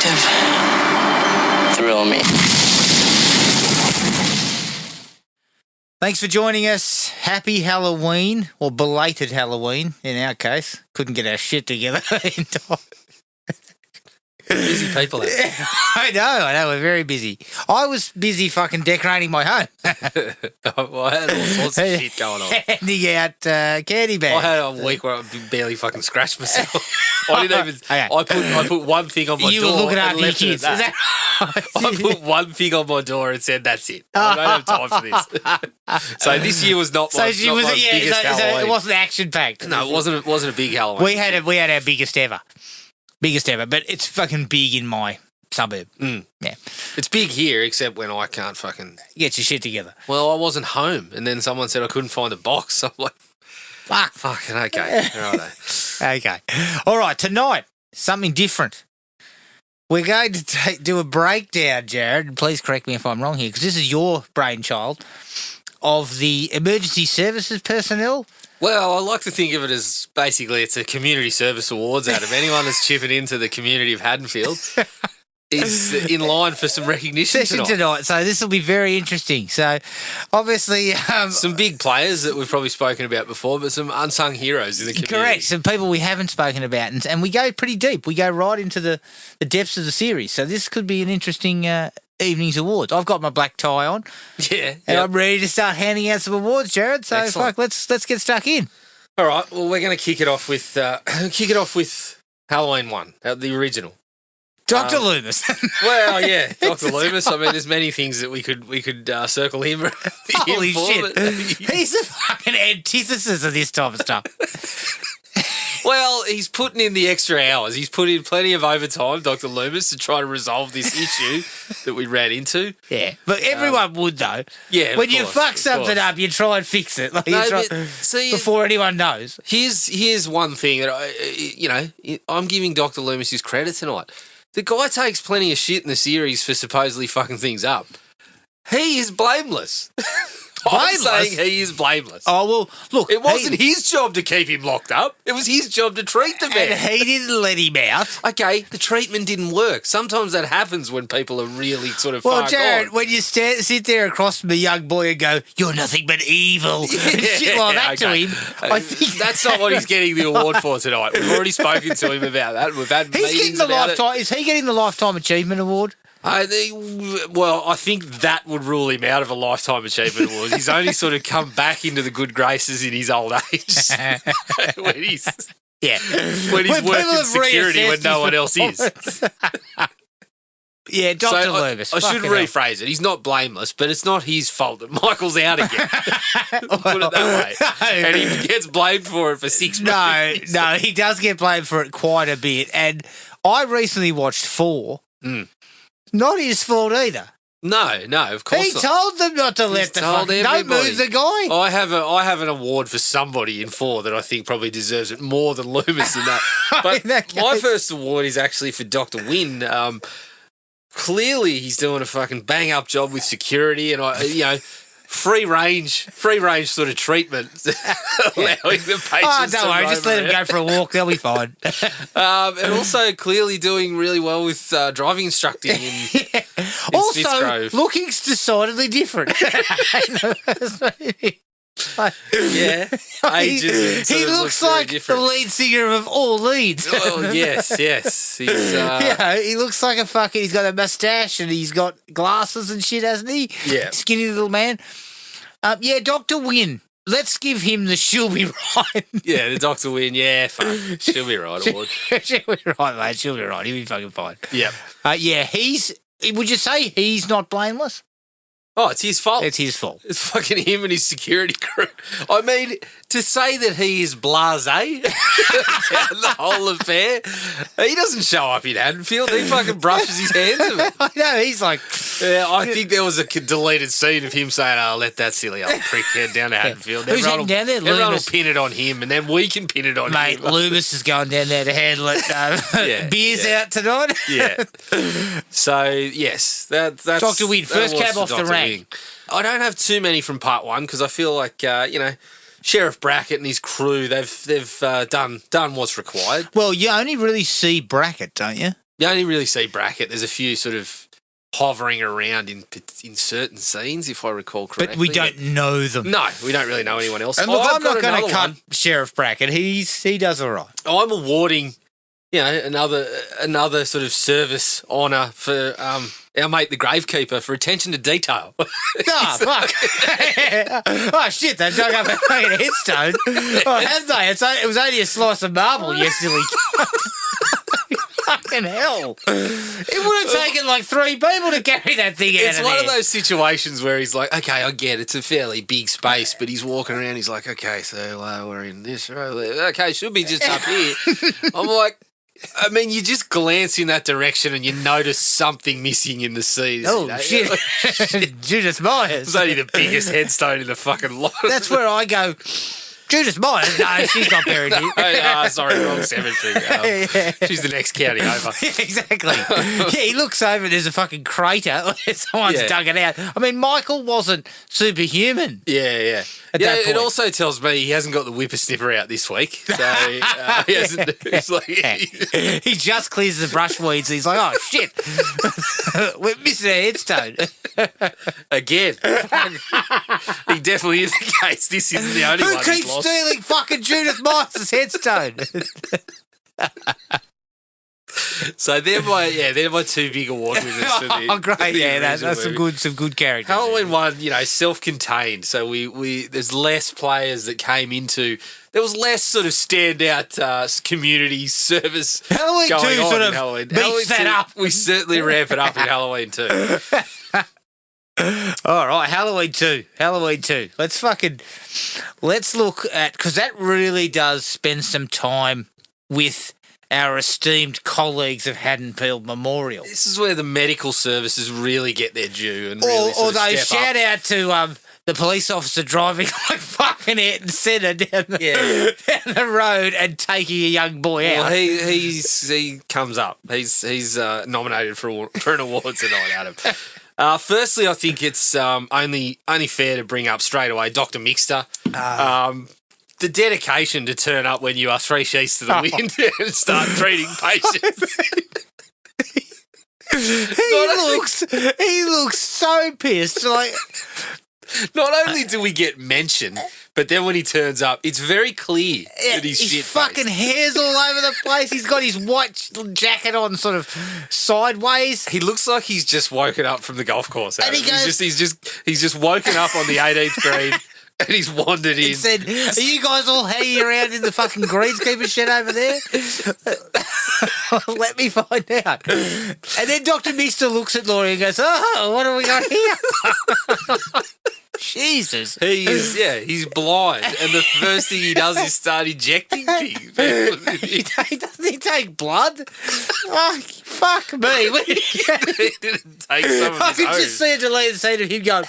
perspective thrill me. Thanks for joining us. Happy Halloween, or belated Halloween in our case. Couldn't get our shit together in time. Busy people out there. I know, we're very busy. I was busy fucking decorating my home. Well, I had all sorts of shit going on. Handing out candy bags. I had a week where I barely fucking scratched myself. I didn't even. Okay. I put one thing on my You door. were looking and after your left it at kids. Is that. that right? I put one thing on my door and said, "That's it. I don't have time for this." So this year was not my, biggest Halloween. It wasn't action packed. No, it wasn't a big Halloween. We had our biggest ever, but it's fucking big in my suburb. Yeah, It's big here, except when I can't fucking get your shit together. Well, I wasn't home, and then someone said I couldn't find a box. I'm like, fucking okay, righto. Okay, all right. Tonight, something different. We're going to do a breakdown, Jared, and please correct me if I'm wrong here, because this is your brainchild, of the emergency services personnel. Well, I like to think of it as basically it's a community service awards out of anyone that's chipping into the community of Haddonfield is in line for some recognition tonight. So this will be very interesting. So obviously... some big players that we've probably spoken about before, but some unsung heroes in the community. Correct. Some people we haven't spoken about. And we go pretty deep. We go right into the depths of the series. So this could be an interesting evening's awards. I've got my black tie on. Yeah. And I'm ready to start handing out some awards, Jared. So fuck, let's get stuck in. All right. Well, we're going to kick it off with Halloween 1, the original. Dr. Loomis. Well, yeah, Dr. Loomis. I mean, there's many things that we could circle him. Holy shit. He's the fucking antithesis of this type of stuff. Well, he's putting in the extra hours. He's put in plenty of overtime, Dr. Loomis, to try to resolve this issue that we ran into. Yeah, but everyone would, though. Yeah, when you fuck something up, you try and fix it. Like before anyone knows. Here's one thing that I'm giving Dr. Loomis his credit tonight. The guy takes plenty of shit in the series for supposedly fucking things up. He is blameless. I'm saying he is blameless. Oh, well, look. It wasn't his job to keep him locked up. It was his job to treat the man. And he didn't let him out. Okay, the treatment didn't work. Sometimes that happens when people are really sort of well, far Jared, gone. when you sit there across from a young boy and go, "You're nothing but evil," and shit like that to him, I think that's not what he's getting the award for tonight. We've already spoken to him about that. We've had meetings about it. Is he getting the Lifetime Achievement Award? I think that would rule him out of a Lifetime Achievement Award. He's only sort of come back into the good graces in his old age when he's working security when no one else is. Yeah, Dr. Loomis. I should rephrase it. He's not blameless, but it's not his fault that Michael's out again. Put it that way. And he gets blamed for it for 6 months. No, he does get blamed for it quite a bit. And I recently watched 4. Not his fault either. No, of course he not. He told them not to let the fuck. Don't move the guy. I have an award for somebody in 4 that I think probably deserves it more than Loomis in that. But my first award is actually for Dr. Wynn. Clearly he's doing a fucking bang up job with security and free range sort of treatment, allowing the patients. Don't worry, just let them go for a walk; they'll be fine. And also clearly doing really well with driving instructing in also Smithsgrove. Looking decidedly different. Ages. He looks like the lead singer of All Leads. Oh yes. He's, he looks like a fucking. He's got a mustache and he's got glasses and shit, hasn't he? Yeah, skinny little man. Dr. Wynn. Let's give him the "she'll be right." Yeah, the Dr. Wynn. Yeah, fuck, she'll be right award. She'll be right, mate. She'll be right. He'll be fucking fine. Yeah. He's. Would you say he's not blameless? Oh, it's his fault. It's his fault. It's fucking him and his security crew. I mean, to say that he is blasé down the whole affair, he doesn't show up in Haddonfield. He fucking brushes his hands of it. I know, he's like... Yeah, I think there was a deleted scene of him saying, "Oh, let that silly old prick head down to Haddonfield." Who's heading down there? Everyone will pin it on him, and then we can pin it on him. Mate, Loomis is going down there to handle it. Beers out tonight. Yeah. So, yes, that's... Dr. Wynn, first cab off the rank. I don't have too many from part 1 because I feel like, Sheriff Brackett and his crew, they've done what's required. Well, you only really see Brackett, don't you? You only really see Brackett. There's a few sort of hovering around in certain scenes, if I recall correctly. But we don't know them. No, we don't really know anyone else. And look, I'm not going to cut Sheriff Brackett. He does all right. I'm awarding, another sort of service honour for our mate the Gravekeeper for attention to detail. Oh, fuck. Oh, shit, they've dug up a fucking headstone. Oh, have they? It was only a slice of marble, you silly fucking hell. It would have taken like 3 people to carry that thing out. It's one of those situations where he's like, okay, I get it. It's a fairly big space, but he's walking around. He's like, okay, so we're in this row. Okay, should be just up here. I'm like, I mean, you just glance in that direction and you notice something missing in the scene. Oh, shit. Judith Myers. It's only the biggest headstone in the fucking lot. That's where I go, Judith Myers? No, she's not buried here. Sorry, wrong cemetery. She's the next county over. Exactly. Yeah, he looks over and there's a fucking crater where someone's dug it out. I mean, Michael wasn't superhuman. Yeah. It also tells me he hasn't got the whippersnipper out this week. So he hasn't. It's like, he just clears the brush weeds. He's like, oh, shit. We're missing a headstone. Again. He definitely is the case. This isn't the only one. Who keeps stealing fucking Judith Myers' headstone? So they're my 2 big award winners. Oh, great! Yeah, that's some good characters. Halloween one, self-contained. So we there's less players that came into. There was less sort of standout community service. Halloween going 2 on sort in of Halloween. beats that up. We certainly ramp it up in Halloween 2. All right, Halloween 2. Let's look at, because that really does spend some time with our esteemed colleagues of Haddonfield Memorial. This is where the medical services really get their due and really although step shout up. out to the police officer driving like fucking out and centre down the road and taking a young boy out. Well, he comes up. He's nominated for an award tonight, Adam. Firstly, I think it's only fair to bring up straight away Dr. Mixter. The dedication to turn up when you are 3 sheets to the wind and start treating patients. He looks so pissed. Like, not only do we get mentioned, but then when he turns up, it's very clear that he's shit-faced. His fucking hair's all over the place. He's got his white jacket on sort of sideways. He looks like he's just woken up from the golf course. And he goes, he's just woken up on the 18th green. And he's wandered in. And said, are you guys all hanging around in the fucking greenskeeper shed over there? Let me find out. And then Dr. Mister looks at Laurie and goes, oh, what have we got here? Jesus. He's blind. And the first thing he does is start injecting things. Doesn't he take blood? Oh, fuck me. He didn't take some of his I could own. just see a deleted scene of him going...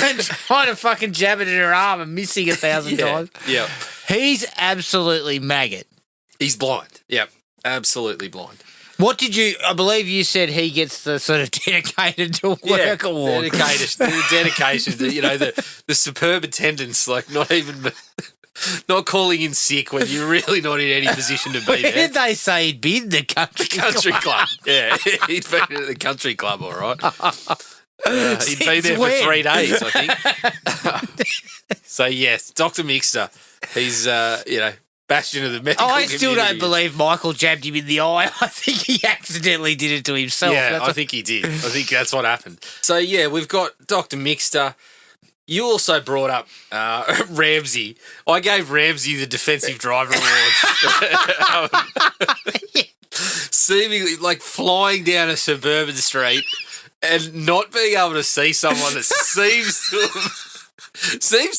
and trying to fucking jab it in her arm and missing 1,000 times. Yeah. He's absolutely maggot. He's blind. Yep. Absolutely blind. What did you... I believe you said he gets the sort of dedicated to work award. Dedication to, the superb attendance, like not calling in sick when you're really not in any position to be Where there. did they say he'd been? The country club. Yeah, he'd been at the country club, all right. He'd been there for 3 days, I think. So, yes, Dr. Mixter, he's, bastion of the medical community. I still don't believe Michael jabbed him in the eye. I think he accidentally did it to himself. Yeah, I think he did. I think that's what happened. So, yeah, we've got Dr. Mixter. You also brought up Ramsey. I gave Ramsey the Defensive Driver Award. Seemingly, like, flying down a suburban street and not being able to see someone that seems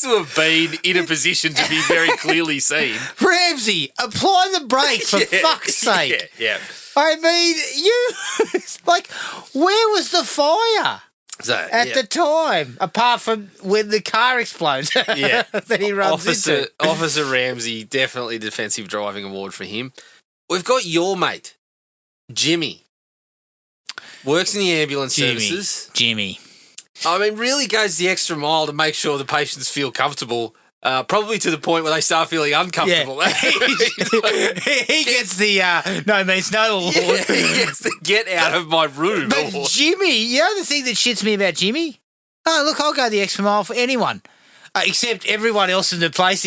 to have been in a position to be very clearly seen. Ramsey, apply the brake for fuck's sake. Yeah. I mean, like, where was the fire at the time, apart from when the car explodes? Yeah. That he runs into. Officer Ramsey, definitely Defensive Driving Award for him. We've got your mate, Jimmy. Works in the ambulance services. Jimmy. I mean, really goes the extra mile to make sure the patients feel comfortable Probably to the point where they start feeling uncomfortable. Yeah. he gets the no means no award. Yeah, he gets the get out of my room But award. Jimmy, you know the thing that shits me about Jimmy? Oh, look, I'll go the extra mile for anyone. Except everyone else in the place,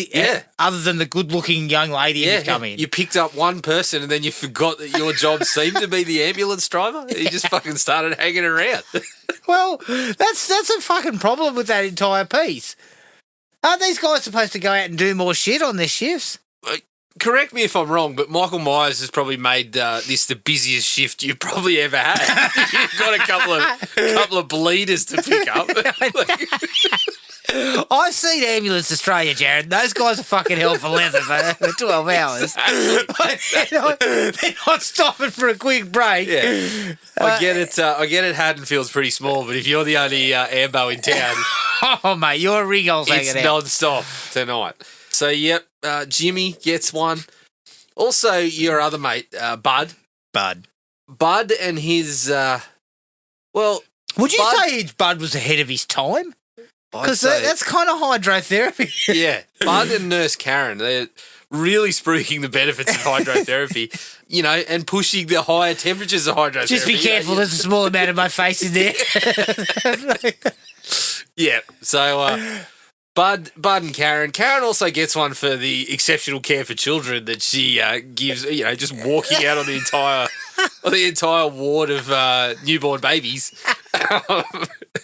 other than the good-looking young lady who's come in. You picked up one person and then you forgot that your job seemed to be the ambulance driver. You just fucking started hanging around. Well, that's a fucking problem with that entire piece. Aren't these guys supposed to go out and do more shit on their shifts? Correct me if I'm wrong, but Michael Myers has probably made this the busiest shift you've probably ever had. You've got a couple of bleeders to pick up. I've seen Ambulance Australia, Jared. Those guys are fucking hell for leather for 12 hours. They're not stopping for a quick break. Yeah. I get it. Haddonfield's pretty small, but if you're the only ambo in town, oh mate, you're a Ringles hanging out. It's non-stop tonight. So yep, Jimmy gets one. Also, your other mate, Bud and his would you say Bud was ahead of his time? Because that's kind of hydrotherapy. Yeah. Bud and Nurse Karen, they're really spruiking the benefits of hydrotherapy, and pushing the higher temperatures of hydrotherapy. Just be careful, there's a small amount of my face in there. Yeah. So Bud and Karen. Karen also gets one for the exceptional care for children that she gives, just walking out on the entire ward of newborn babies.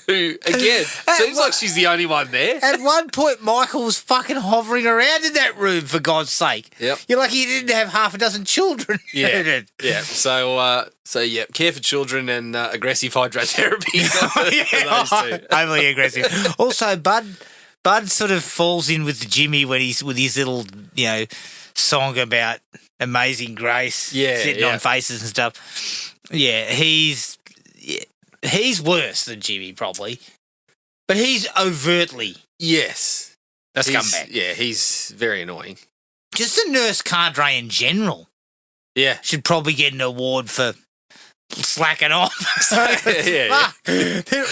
Who, again, seems like she's the only one there. At one point, Michael was fucking hovering around in that room, for God's sake. Yep. You're lucky he didn't have half a dozen children in it. Yeah. So care for children and aggressive hydrotherapy. For those two. Overly aggressive. Also, Bud sort of falls in with Jimmy when he's with his little, song about Amazing Grace, sitting on faces and stuff. Yeah, he's worse than Jimmy probably, but he's overtly a scumbag. Yeah, he's very annoying. Just a Nurse Cadre in general. Yeah, should probably get an award for slacking off. They're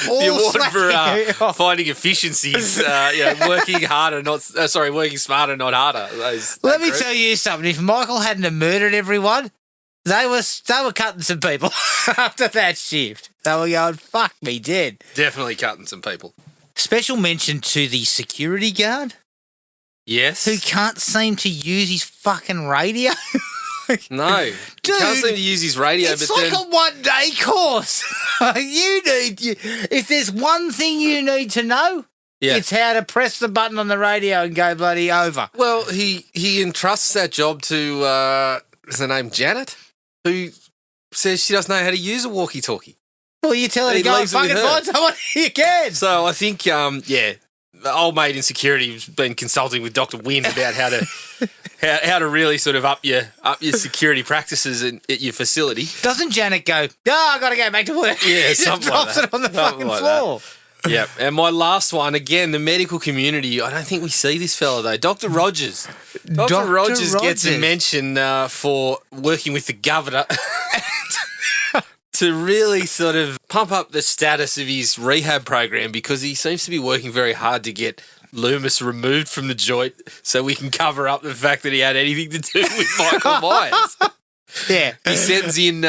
all the award for finding efficiencies. Working smarter, not harder. Let me tell you something. If Michael hadn't have murdered everyone, they were cutting some people after that shift. They were going, fuck me dead. Definitely cutting some people. Special mention to the security guard. Yes. Who can't seem to use his fucking radio. No. Dude, can't seem to use his radio. It's like a one-day course. If there's one thing you need to know, it's how to press the button on the radio and go bloody over. Well, he entrusts that job to, is her name Janet? Who says she doesn't know how to use a walkie-talkie. Well, you tell her to go and fucking find someone you can. So I think, the old mate in security has been consulting with Dr. Wynn about how to really sort of up your security practices at your facility. Doesn't Janet go, I got to go back to work? Yeah, something like that. Drops it on the fucking floor. Yeah, and my last one, again, the medical community, I don't think we see this fella, though. Dr. Rogers. Dr. Rogers gets a mention for working with the governor to really sort of pump up the status of his rehab program, because he seems to be working very hard to get Loomis removed from the joint so we can cover up the fact that he had anything to do with Michael Myers. Yeah. He sends in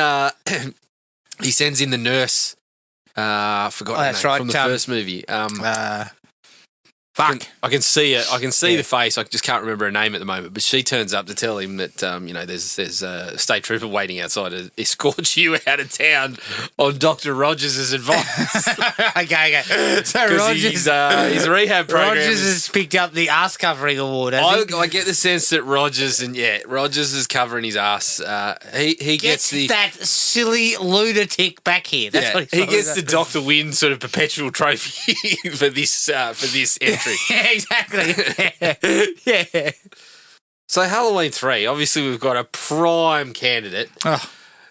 the nurse. Forgotten her name from the first movie. Fuck. I can see it. I can see the face. I just can't remember her name at the moment. But she turns up to tell him that there's a state trooper waiting outside to escort you out of town on Dr. Rogers' advice. Okay. So Rogers, his rehab program. Rogers has picked up the ass covering award. I get the sense that Rogers is covering his ass. He gets that silly lunatic back here. That's what he gets the Dr. Wynn sort of perpetual trophy for this entry. Yeah, exactly. Yeah. So Halloween 3, obviously we've got a prime candidate. Oh.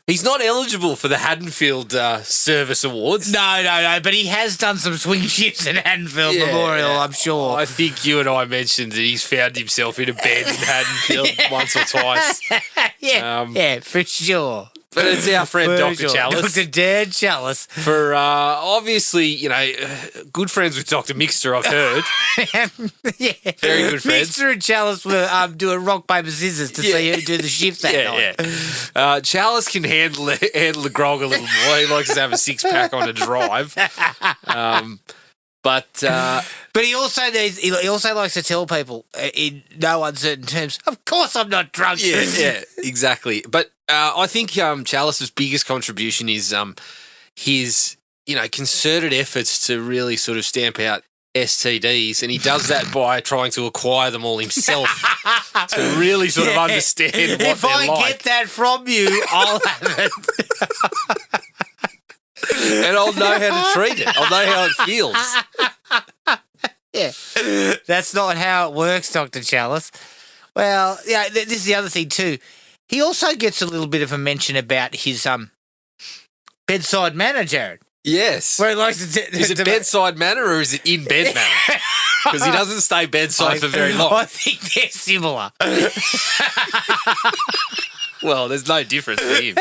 He's not eligible for the Haddonfield Service Awards. No, but he has done some swing shifts at Haddonfield Memorial, I'm sure. I think you and I mentioned that he's found himself in a bed in Haddonfield once or twice. Yeah, for sure. But it's our friend Dr. Chalice. Dr. Dan Chalice. For obviously, good friends with Dr. Mixter, I've heard. Yeah. Very good friends. Mixter and Chalice were doing rock, paper, scissors to see who do the shift that night. Yeah. Chalice can handle the grog a little more. He likes to have a six-pack on a drive. But he also likes to tell people in no uncertain terms, of course I'm not drunk. Yeah, exactly. But I think Chalice's biggest contribution is his concerted efforts to really sort of stamp out STDs, and he does that by trying to acquire them all himself to really sort of understand what if they're I like. get that from you, I'll have it. And I'll know how to treat it. I'll know how it feels. Yeah. That's not how it works, Dr. Chalice. Well, yeah, this is the other thing too. He also gets a little bit of a mention about his bedside manner, Jared. Yes. Where he likes to is it bedside manner or is it in bed manner? Because he doesn't stay bedside for very long. I think they're similar. Well, there's no difference for him.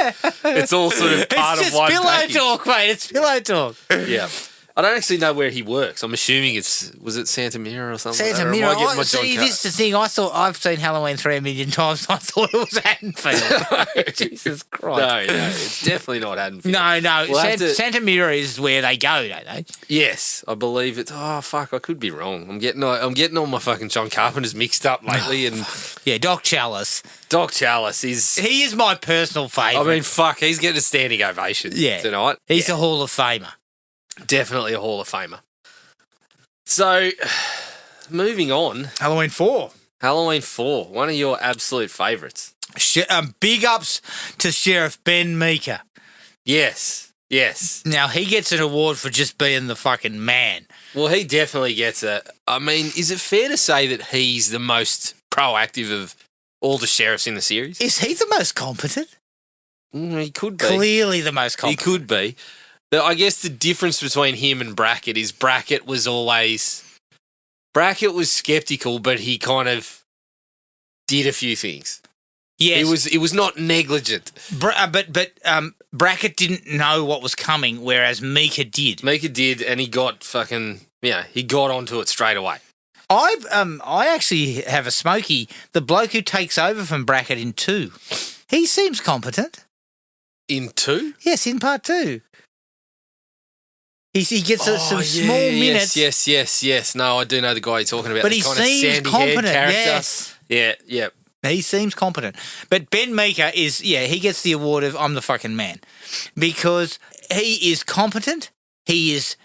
It's all sort of part of one package. It's pillow talk, mate. It's pillow talk. Yeah. I don't actually know where he works. I'm assuming was it Santa Mira or something? Santa Mira. See, this is the thing. I've seen Halloween 3 million times. I thought it was Haddonfield. Jesus Christ. No, it's definitely not Haddonfield. No. Santa Mira is where they go, don't they? Yes, I believe it. Oh fuck, I could be wrong. I'm getting all my fucking John Carpenters mixed up lately, and yeah, Doc Chalice. Doc Chalice he is my personal favourite. I mean, fuck, he's getting a standing ovation tonight. He's a Hall of Famer. Definitely a Hall of Famer. So, moving on. Halloween 4. Halloween 4, one of your absolute favourites. Big ups to Sheriff Ben Meeker. Yes. Now, he gets an award for just being the fucking man. Well, he definitely gets it. I mean, is it fair to say that he's the most proactive of all the sheriffs in the series? Is he the most competent? He could be. Clearly the most competent. He could be. I guess the difference between him and Brackett is Brackett was skeptical, but he kind of did a few things. Yes. It was not negligent. But Brackett didn't know what was coming, whereas Meeker did. Meeker did, and he got he got onto it straight away. I actually have a smoky. The bloke who takes over from Brackett in 2, he seems competent. In 2? Yes, in part 2. He gets some small minutes. Yes. No, I do know the guy you're talking about. But he seems competent. Yes. Yeah. He seems competent. But Ben Meeker he gets the award of I'm the fucking man. Because he is competent. He is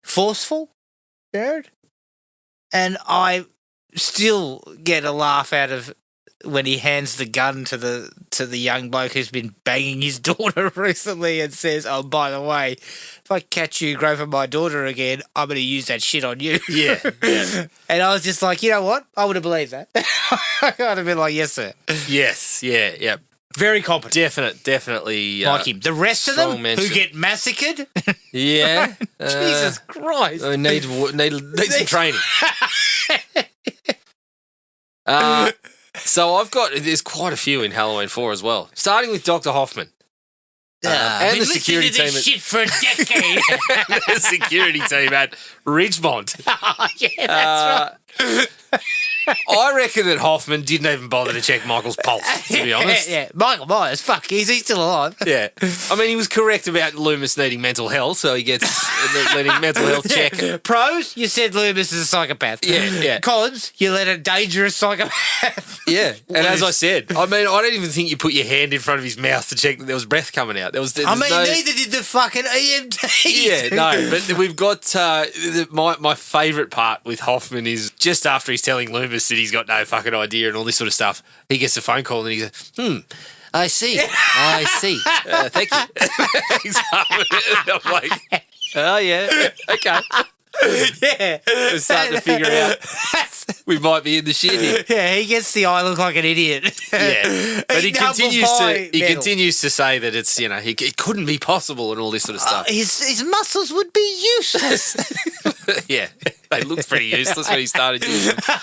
forceful, Jared. And I still get a laugh out of when he hands the gun to the young bloke who's been banging his daughter recently and says, oh, by the way, if I catch you groping my daughter again, I'm going to use that shit on you. Yeah. And I was just like, you know what? I would have believed that. I would have been like, yes, sir. Yes, yeah. Very competent. Definitely. Like him. The rest of them who get massacred? Yeah. Jesus Christ. I need some training. So there's quite a few in Halloween 4 as well. Starting with Dr. Hoffman. And the security team. This shit for a decade. The security team at Ridgemont. Oh, yeah, that's right. I reckon that Hoffman didn't even bother to check Michael's pulse, to be honest. Yeah. Michael Myers, fuck, is he still alive? Yeah. I mean, he was correct about Loomis needing mental health, so he gets letting mental health check. Pros, you said Loomis is a psychopath. Yeah. Cons, you let a dangerous psychopath. Yeah. And as I said, I mean, I don't even think you put your hand in front of his mouth to check that there was breath coming out. Neither did the fucking EMT. Yeah, no, but we've got my favourite part with Hoffman is just after he's telling Loomis that he's got no fucking idea and all this sort of stuff, he gets a phone call and he goes, I see. Thank you. I'm like, oh, yeah, okay. Yeah. We're starting to figure out we might be in the shit here. Yeah, he gets the I look like an idiot. Yeah. But he continues to say that it's, it couldn't be possible and all this sort of stuff. His muscles would be useless. Yeah. They looked pretty useless when he started using them.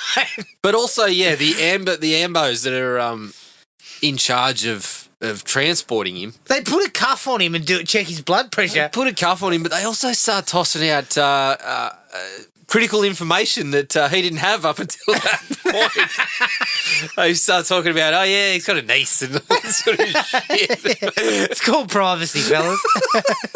But also, the ambos that are in charge of of transporting him. They put a cuff on him and check his blood pressure. They put a cuff on him, but they also start tossing out critical information that he didn't have up until that point. They start talking about, oh yeah, he's got a niece and all that sort of shit. It's called privacy, fellas.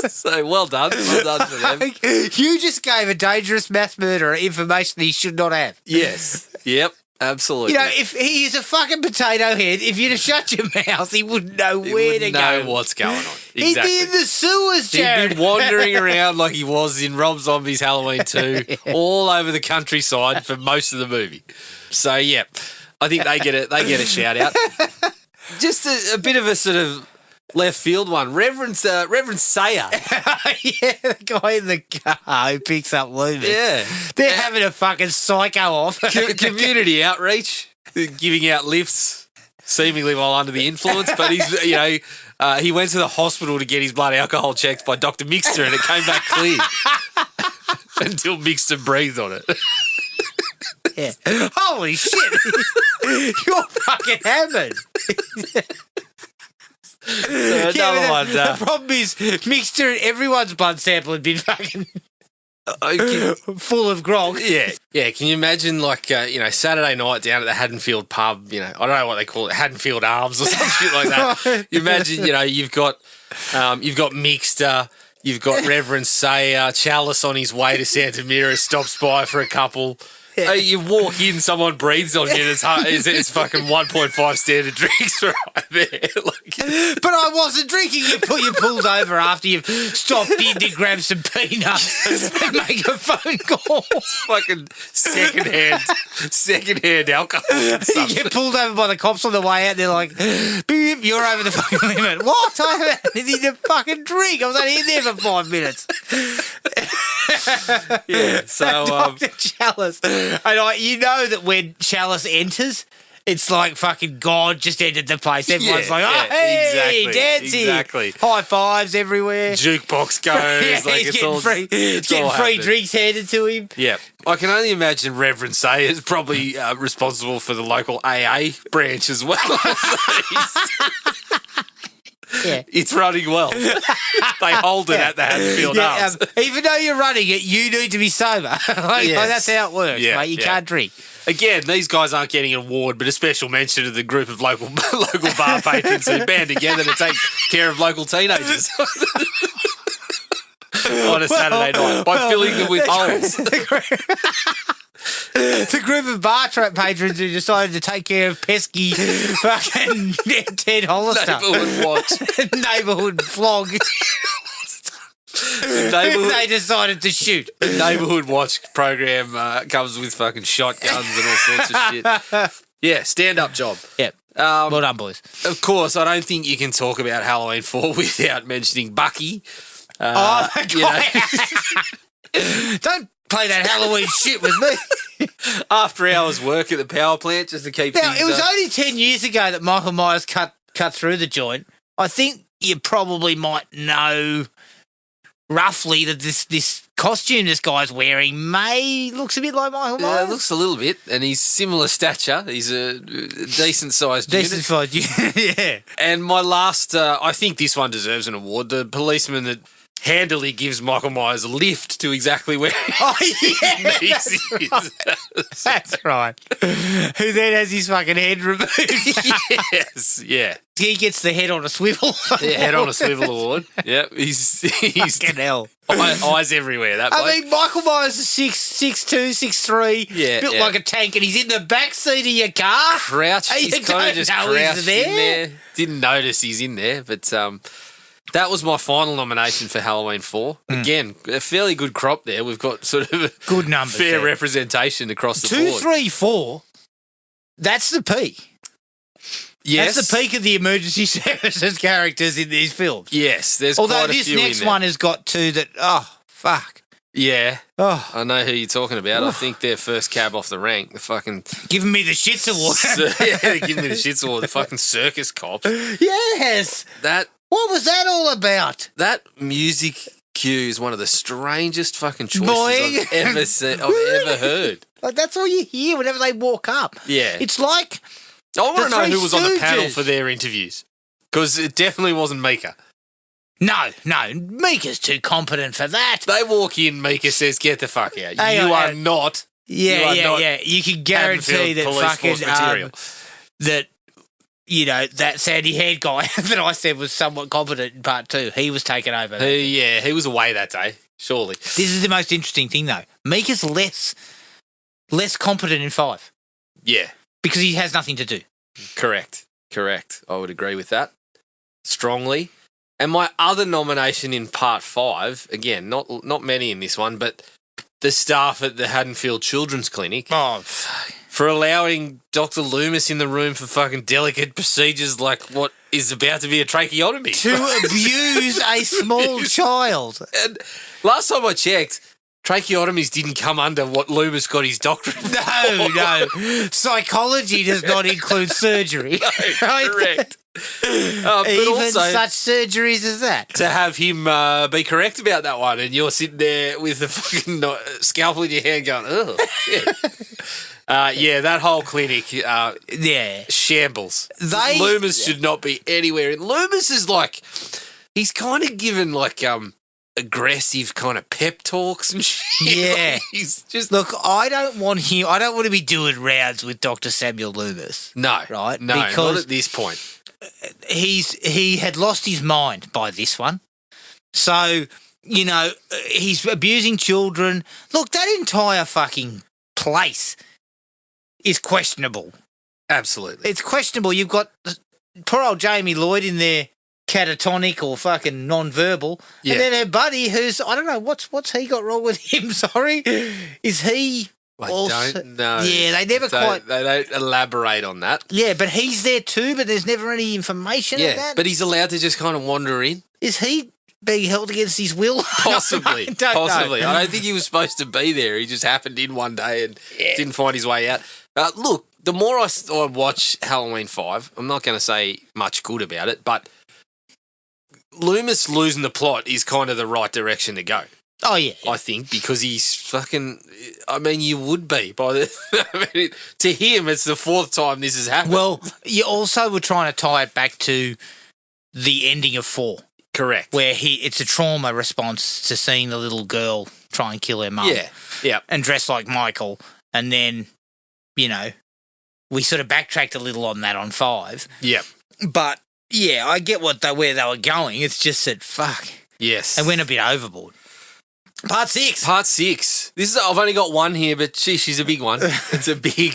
So well done for them. You just gave a dangerous mass murderer information he should not have. Yes, yep. Absolutely. You know, if he is a fucking potato head, if you'd have shut your mouth, he wouldn't know where to go. Know what's going on. Exactly. He'd be in the sewers, Jared. He'd be wandering around like he was in Rob Zombie's Halloween 2, all over the countryside for most of the movie. So, yeah, I think they get a shout out. Just a bit of a sort of left field one. Reverend Sayer. Yeah, the guy in the car who picks up Loomis. Yeah. They're having a fucking psycho off. Community outreach, giving out lifts, seemingly while under the influence, but he's, you know, he went to the hospital to get his blood alcohol checked by Dr. Mixter and it came back clear until Mixter breathed on it. Yeah. Holy shit. You're fucking hammered. Another one. The problem is, Mixter and everyone's blood sample had been fucking full of grog. Yeah. Can you imagine, like, Saturday night down at the Haddonfield pub? You know, I don't know what they call it, Haddonfield Arms or some shit like that. You imagine, you've got Mixter, you've got Reverend Sayer, Chalice on his way to Santa Mira, stops by for a couple. Yeah. You walk in, someone breathes on you, and it's fucking 1.5 standard drinks right there. But I wasn't drinking. You pulled over after you've stopped in to grab some peanuts and make a phone call. It's fucking secondhand alcohol. You get pulled over by the cops on the way out. They're like, "Beep, you're over the fucking limit." What? I haven't had a fucking drink. I was only in there for 5 minutes. Yeah. So Dr. Chalice. And you know that when Chalice enters, it's like fucking God just entered the place. Everyone's like, oh, hey, exactly, dancing. Exactly. High fives everywhere. Jukebox goes. He's getting free drinks handed to him. Yeah. I can only imagine Reverend Sayer is probably responsible for the local AA branch as well. Yeah. It's running well. They hold it at the Haddonfield Arms. Even though you're running it, you need to be sober. Like that's how it works, mate. You can't drink. Again, these guys aren't getting an award, but a special mention to the group of local bar patrons who band together to take care of local teenagers on a Saturday night by filling them with holes. The group of bar patrons who decided to take care of pesky fucking Ted Hollister. Neighbourhood watch. Neighbourhood flog. They decided to shoot. The Neighbourhood Watch program comes with fucking shotguns and all sorts of shit. Yeah, stand-up job. Yep. Well done, boys. Of course, I don't think you can talk about Halloween 4 without mentioning Bucky. God. Don't play that Halloween shit with me. After hours work at the power plant just to keep things it was only 10 years ago that Michael Myers cut through the joint. I think you probably might know roughly that this costume this guy's wearing looks a bit like Michael Myers. Yeah, it looks a little bit, and he's similar stature. He's a decent-sized unit. Yeah. And my last, I think this one deserves an award, the policeman that handily gives Michael Myers a lift to exactly where he is. That's right. Who then has his fucking head removed. Yes, yeah. He gets the head on a swivel. Yeah, head on a swivel award. Yep, he's fucking hell. Eyes everywhere. That bloke. I mean, Michael Myers is 6'2", 6'3", built like a tank, and he's in the back seat of your car. Crouched. He's kind of just crouched in there. Didn't notice he's in there, but that was my final nomination for Halloween 4. Again, a fairly good crop there. We've got sort of a good numbers, fair representation across the board. 2, 3, 4. That's the peak. Yes. That's the peak of the emergency services characters in these films. Yes, there's Although quite a this few in next there. one has got two that, fuck. Yeah. Oh. I know who you're talking about. I think their first cab off the rank, the fucking... Giving me the shits award. Yeah, giving me the shits award. The fucking circus cops. Yes. What was that all about? That music cue is one of the strangest fucking choices I've ever seen. I've ever heard. Like, that's all you hear whenever they walk up. Yeah. It's like... I want to know who was on the panel for their interviews. Because it definitely wasn't Mika. No. Mika's too competent for that. They walk in, Mika says, get the fuck out. Hang you on, are not. Yeah. You can guarantee that Haddonfield fucking that that sandy haired guy that I said was somewhat competent in part 2. He was taken over. He was away that day. Surely. This is the most interesting thing, though. Mika's less competent in 5. Yeah, because he has nothing to do. Correct. I would agree with that strongly. And my other nomination in part 5, again, not many in this one, but the staff at the Haddonfield Children's Clinic. Oh, fuck. For allowing Dr. Loomis in the room for fucking delicate procedures like what is about to be a tracheotomy. To abuse a small child. And last time I checked, tracheotomies didn't come under what Loomis got his doctorate for. No. Psychology does not include surgery. No, right? Correct. But even also, such surgeries as that. To have him be correct about that one, and you're sitting there with the fucking scalpel in your hand going, oh, shit. That whole clinic, shambles. Loomis should not be anywhere. And Loomis is like, he's kind of given like aggressive kind of pep talks and shit. Yeah. Like, he's just look. I don't want to be doing rounds with Dr. Samuel Loomis. No, right? No, because not at this point. He had lost his mind by this one. So, he's abusing children. Look, that entire fucking place is questionable. Absolutely. It's questionable. You've got poor old Jamie Lloyd in there, catatonic or fucking non-verbal. Yeah. And then her buddy who's, I don't know, what's he got wrong with him, sorry? Is he... I don't know. Yeah, they never quite... They don't elaborate on that. Yeah, but he's there too, but there's never any information of that. But he's allowed to just kind of wander in. Is he being held against his will? Possibly. I don't know. I don't think he was supposed to be there. He just happened in one day and didn't find his way out. Look, the more I watch Halloween 5, I'm not going to say much good about it, but Loomis losing the plot is kind of the right direction to go. Oh, yeah. I think, because he's fucking... I mean, you would be. To him, it's the 4th time this has happened. Well, you also were trying to tie it back to the ending of 4. Correct. Where it's a trauma response to seeing the little girl try and kill her mum. Yeah. And dress like Michael. And then, we sort of backtracked a little on that on 5. Yeah. But, yeah, I get where they were going. It's just that, fuck. Yes. They went a bit overboard. Part 6. I've only got one here, but she's a big one. It's a big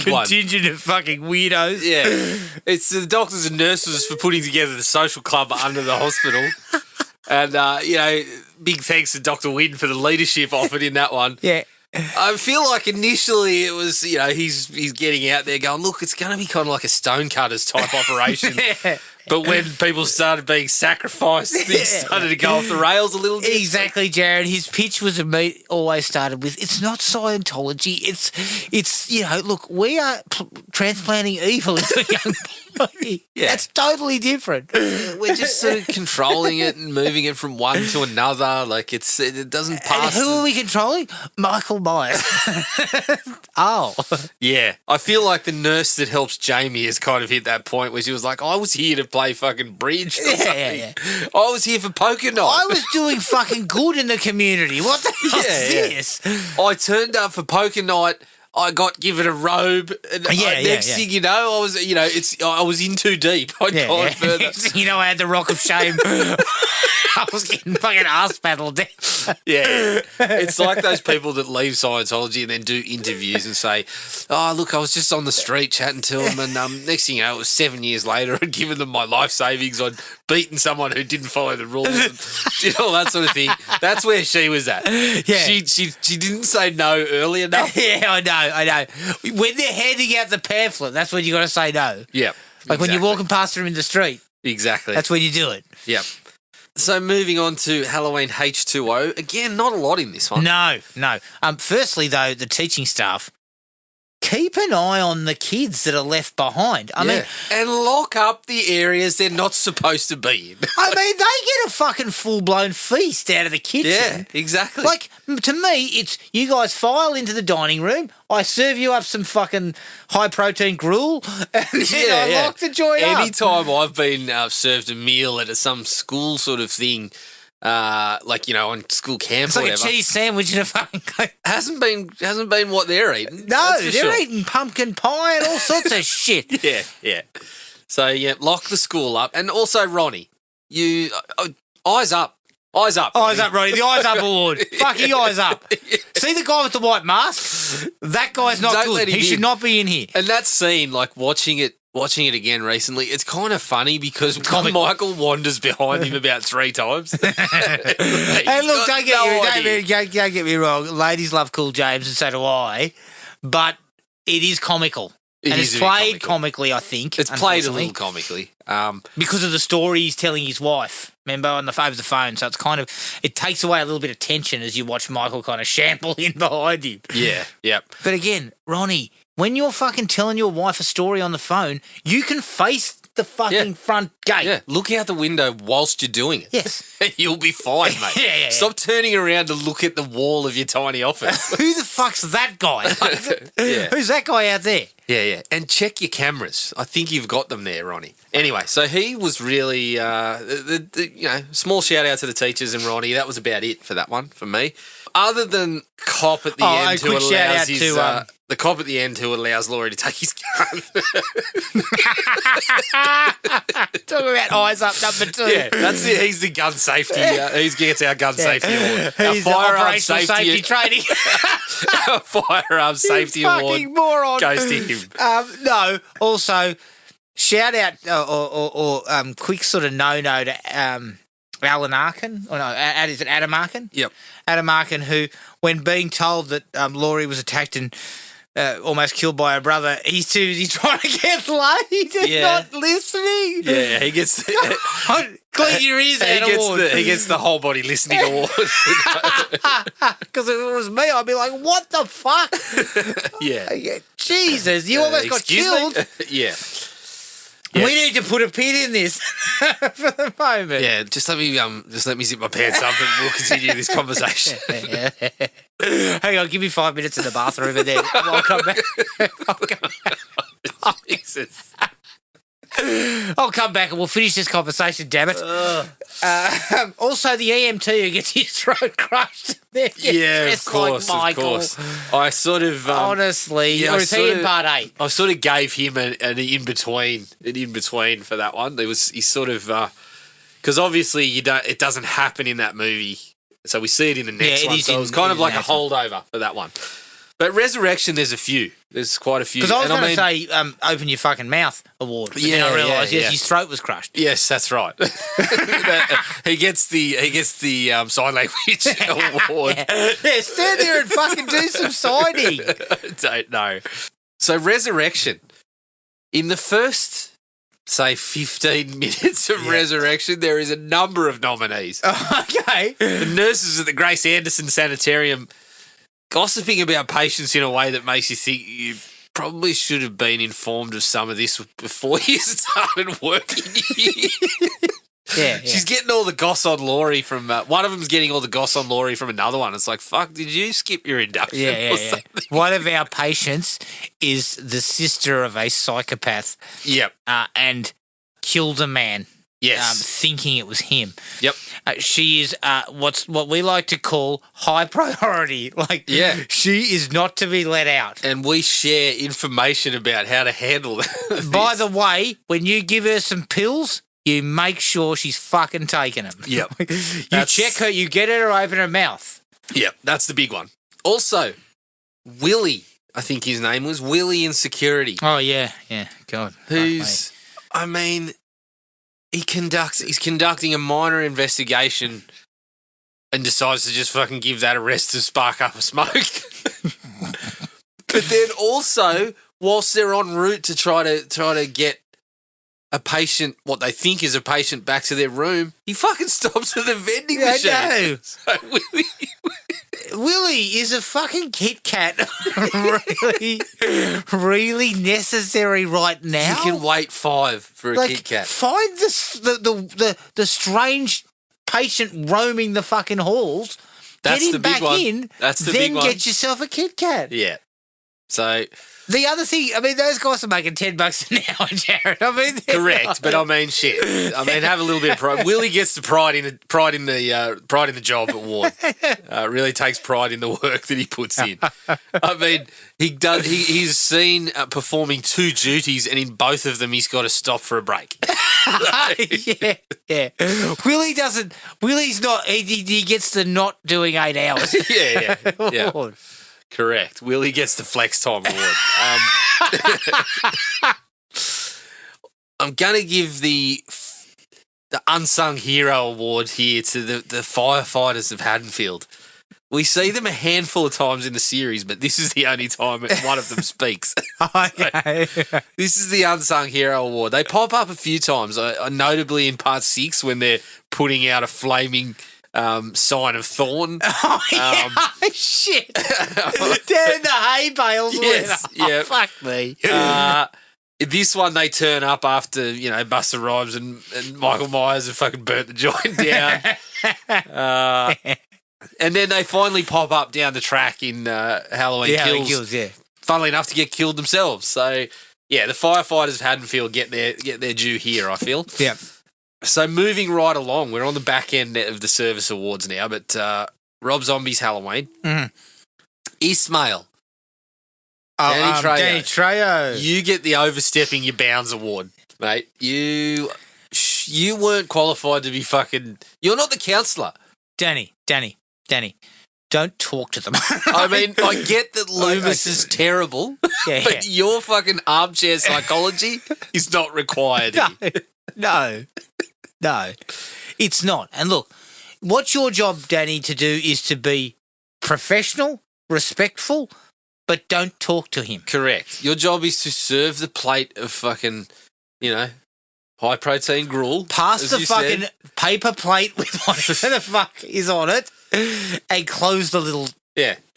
one. Contingent of fucking weirdos. Yeah. It's the doctors and nurses for putting together the social club under the hospital. And, big thanks to Dr. Wynn for the leadership offered in that one. Yeah. I feel like initially it was, he's getting out there going, look, it's going to be kind of like a stonecutters type operation. Yeah. But when people started being sacrificed, things started to go off the rails a little bit. Exactly, Jared. His pitch was always started with, it's not Scientology. It's look, we are transplanting evil into a young body. Yeah. That's totally different. We're just sort of controlling it and moving it from one to another. Like it doesn't pass. And who are we controlling? Michael Myers. Oh. Yeah. I feel like the nurse that helps Jamie has kind of hit that point where she was like, I was here to play fucking bridge or something. Yeah. I was here for poker night. I was doing fucking good in the community. What the hell is this? I turned up for poker night. I got given a robe. And next thing you know, I was, I was in too deep. I'd gone further. I had the rock of shame. I was getting fucking ass battled. Yeah. It's like those people that leave Scientology and then do interviews and say, oh, look, I was just on the street chatting to them and next thing you know, it was 7 years later, I'd given them my life savings, I'd beaten someone who didn't follow the rules and all that sort of thing. That's where she was at. Yeah. She didn't say no early enough. Yeah, I know. When they're handing out the pamphlet, that's when you got to say no. Yeah. Like when you're walking past them in the street. Exactly. That's when you do it. Yep. So moving on to Halloween H2O. Again, not a lot in this one. No. Firstly, though, the teaching staff keep an eye on the kids that are left behind. I mean, and lock up the areas they're not supposed to be in. I mean, they get a fucking full-blown feast out of the kitchen. Yeah, exactly. Like, to me, it's you guys file into the dining room, I serve you up some fucking high-protein gruel, and then I lock the joint up. Anytime I've been served a meal at some school sort of thing, like, on school camp it's or like whatever. a cheese sandwich in a fucking... Hasn't been what they're eating. No, they're eating pumpkin pie and all sorts of shit. Yeah. So, lock the school up. And also, Ronnie, you... eyes up. Eyes up. Eyes up, Ronnie. The eyes up award. Fucking eyes up. See the guy with the white mask? That guy's not Don't good. let him He should in. not be in here. And that scene, like, watching it again recently, it's kind of funny because Michael wanders behind him about 3 times. Hey, look, don't get me wrong. Ladies love Cool James, and so do I. But it is comical. It's played comically, I think. It's played a little comically. Because of the story he's telling his wife. Remember, over the phone. So it's kind of... It takes away a little bit of tension as you watch Michael kind of shamble in behind him. Yeah, yep. But again, Ronnie... When you're fucking telling your wife a story on the phone, you can face the fucking front gate. Yeah, look out the window whilst you're doing it. Yes. You'll be fine, mate. Yeah. Stop turning around to look at the wall of your tiny office. Who the fuck's that guy? Who's that guy out there? Yeah. And check your cameras. I think you've got them there, Ronnie. Anyway, so he was really, small shout out to the teachers and Ronnie. That was about it for that one, for me. Other than cop at the end who allows his... the cop at the end who allows Laurie to take his gun. Talk about eyes up number 2. Yeah, that's it. He's the gun safety. He gets our gun safety award. He's our the firearm operational safety training. Our firearm safety award fucking moron. goes to him. No, also, shout out or quick sort of no-no to Alan Arkin. Or no, is it Adam Arkin? Yep. Adam Arkin, who, when being told that Laurie was attacked and almost killed by her brother, he's too busy trying to get laid and not listening. Yeah, he gets... Clean your ears out award. He gets the whole body listening award. Because if it was me, I'd be like, what the fuck? Yeah. Jesus, you almost got killed. Yeah. We need to put a pin in this for the moment. Yeah, just let me zip my pants up and we'll continue this conversation. Hang on, give me 5 minutes in the bathroom and then I'll come back. Jesus. I'll come back and we'll finish this conversation, damn it. Also, the EMT who gets his throat crushed. Yeah, of course, like Michael. of course. I sort of... honestly, or is he in part 8? I sort of gave him an in-between for that one. He sort of... Because obviously it doesn't happen in that movie. So we see it in the next one. So it was kind of like a holdover for that one. But Resurrection, there's a few. There's quite a few. Because I was going to say, open your fucking mouth award. But then I realised his throat was crushed. Yes, that's right. He gets the sign language award. Yeah, stand there and fucking do some signing. I don't know. So Resurrection, in the first, say, 15 minutes of Resurrection, there is a number of nominees. Okay. The nurses at the Grace Anderson Sanitarium gossiping about patients in a way that makes you think you probably should have been informed of some of this before you started working here. Yeah. She's getting all the goss on Laurie from... one of them's getting all the goss on Laurie from another one. It's like, fuck, did you skip your induction or something? One of our patients is the sister of a psychopath. Yep. And killed a man. Yes. Thinking it was him. Yep. She is what we like to call high priority. She is not to be let out. And we share information about how to handle that. By the way, when you give her some pills, you make sure she's fucking taking them. Yep. You check her, you get her to open her mouth. Yep, that's the big one. Also, Willie, I think his name was, Willie in security. Oh, yeah. God. Who's, I mean... He's conducting a minor investigation and decides to just fucking give that arrest to spark up a smoke. But then also, whilst they're en route to try to get a patient, what they think is a patient, back to their room, he fucking stops at the vending machine. I know. So Willie, is a fucking Kit Kat really, really necessary right now? You can wait 5 for a Kit Kat. Find the strange patient roaming the fucking halls. That's get him the big back one. in. That's the then big one. get yourself a Kit Kat. Yeah. So the other thing, I mean, those guys are making $10 an hour, Jared. I mean, correct, but I mean, shit. I mean, have a little bit of pride. Willie gets the pride in the job award. Really takes pride in the work that he puts in. I mean, he's seen performing 2 duties, and in both of them, he's got to stop for a break. yeah. Willie's not. He gets the not doing 8 hours. Yeah. Correct. Willie gets the flex time award. I'm going to give the unsung hero award here to the firefighters of Haddonfield. We see them a handful of times in the series, but this is the only time one of them speaks. Okay. This is the unsung hero award. They pop up a few times, notably in part 6 when they're putting out a flaming sign of thorn. Oh, yeah. Shit. Down in the hay bales. Yes. Yeah. Fuck me. This one, they turn up after, Buster Rhymes and Michael Myers have fucking burnt the joint down. And then they finally pop up down the track in Halloween Kills. Yeah. Funnily enough, to get killed themselves. So, yeah, the firefighters of Haddonfield get their due here, I feel. Yeah. So moving right along, we're on the back end of the service awards now, but Rob Zombie's Halloween. Mm-hmm. Ismail. Danny Trejo. You get the overstepping your bounds award, mate. You weren't qualified to be fucking... You're not the counsellor. Danny. Don't talk to them. I mean, I get that Loomis is terrible, but your fucking armchair psychology is not required. No, it's not. And look, what's your job, Danny, to do is to be professional, respectful, but don't talk to him. Correct. Your job is to serve the plate of fucking, high protein gruel. Pass the fucking paper plate with whatever the fuck is on it and close the little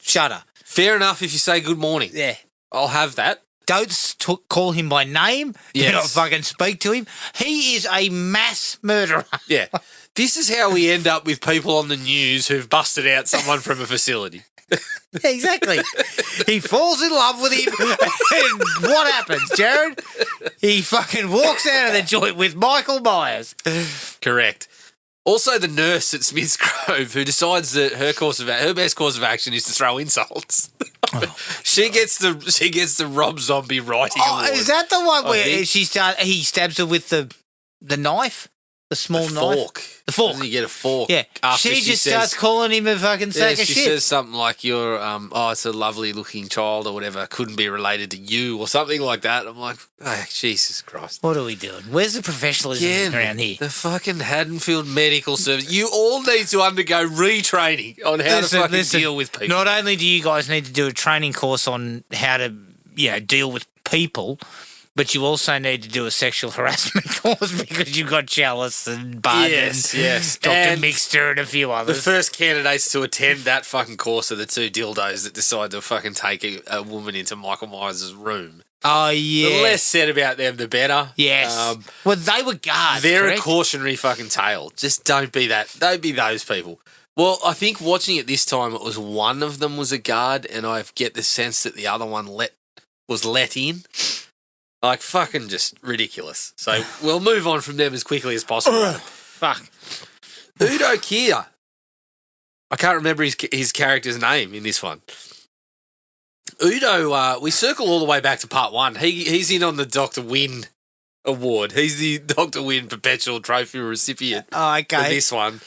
shutter. Fair enough if you say good morning. Yeah. I'll have that. Don't call him by name. Yes. Do not fucking speak to him. He is a mass murderer. Yeah. This is how we end up with people on the news who've busted out someone from a facility. Exactly. He falls in love with him, and what happens, Jared? He fucking walks out of the joint with Michael Myers. Correct. Also, the nurse at Smith's Grove who decides that her best course of action is to throw insults. She gets the Rob Zombie writing award. Is that the one where he stabs her with the knife? The small knife? The fork. Doesn't he get a fork? Yeah. She just starts calling him a fucking sack of shit. She says something like, you're, it's a lovely looking child or whatever, couldn't be related to you or something like that. I'm like, oh, Jesus Christ. What are we doing? Where's the professionalism around here? The fucking Haddonfield Medical Service. You all need to undergo retraining on how to deal with people. Not only do you guys need to do a training course on how to, deal with people, but you also need to do a sexual harassment course because you've got Chalice and Bud and Dr. Mixter and a few others. The first candidates to attend that fucking course are the 2 dildos that decide to fucking take a woman into Michael Myers' room. Oh, yeah. The less said about them, the better. Yes. Well, they were guards, They're correct? A cautionary fucking tale. Just don't be that. Don't be those people. Well, I think watching it this time, it was one of them was a guard, and I get the sense that the other one was let in. Like, fucking just ridiculous. So we'll move on from them as quickly as possible. Fuck. Udo Kier. I can't remember his character's name in this one. Udo, we circle all the way back to part 1. He's in on the Dr. Wynn award. He's the Dr. Wynn Perpetual Trophy recipient for this one.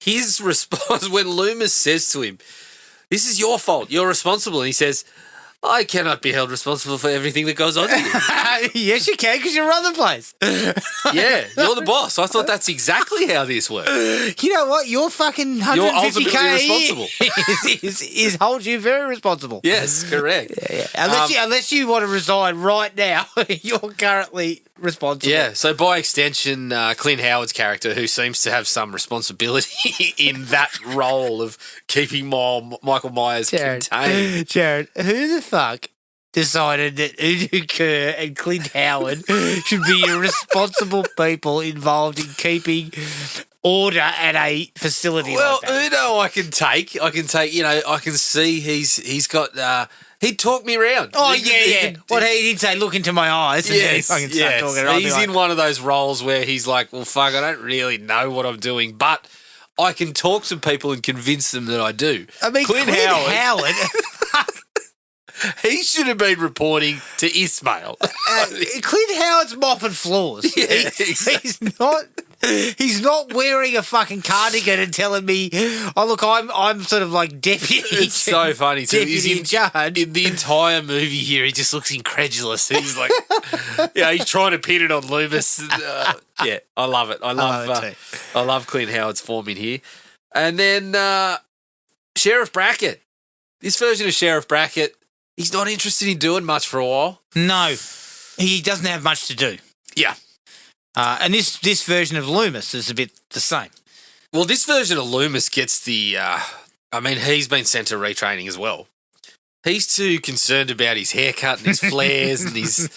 His response when Loomis says to him, "This is your fault. You're responsible," and he says, "I cannot be held responsible for everything that goes on here." Yes, you can, because you run the place. Yeah, you're the boss. I thought that's exactly how this works. You know what? Your fucking 150K is holds you very responsible. Yes, correct. Yeah. Unless you want to resign right now, you're currently responsible. Yeah, so by extension, Clint Howard's character, who seems to have some responsibility in that role of keeping Michael Myers contained. Jared, who the fuck decided that Udo Kerr and Clint Howard should be responsible people involved in keeping order at a facility like that? Udo I can take, I can see he's got... He'd talk me around. Oh, he did say, look into my eyes. And then he fucking started talking. He's in one of those roles where he's like, well, fuck, I don't really know what I'm doing, but I can talk to people and convince them that I do. I mean, Clint Howard he should have been reporting to Ismail. Clint Howard's mopping floors. Yeah, exactly. He's not wearing a fucking cardigan and telling me, oh, look, I'm sort of like deputy. It's so funny. So deputy in charge. In the entire movie here, he just looks incredulous. He's like, he's trying to pin it on Loomis. Yeah, I love it. I love Clint Howard's form in here. And then Sheriff Brackett. This version of Sheriff Brackett, he's not interested in doing much for a while. No, he doesn't have much to do. Yeah. And this version of Loomis is a bit the same. Well, this version of Loomis gets the... he's been sent to retraining as well. He's too concerned about his haircut and his flares and his...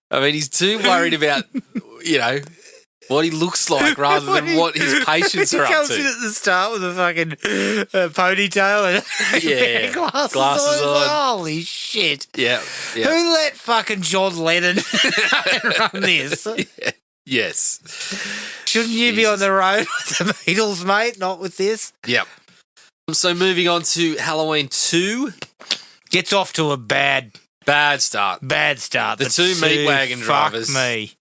he's too worried about, what he looks like rather than what his patients are up to. He comes in at the start with a fucking ponytail and glasses on. Like, holy shit. Yeah. Who let fucking John Lennon run this? Yeah. Yes. Shouldn't you be on the road with the Beatles, mate, not with this? Yep. So moving on to Halloween 2. Gets off to a bad start. The two meat wagon drivers. Fuck me.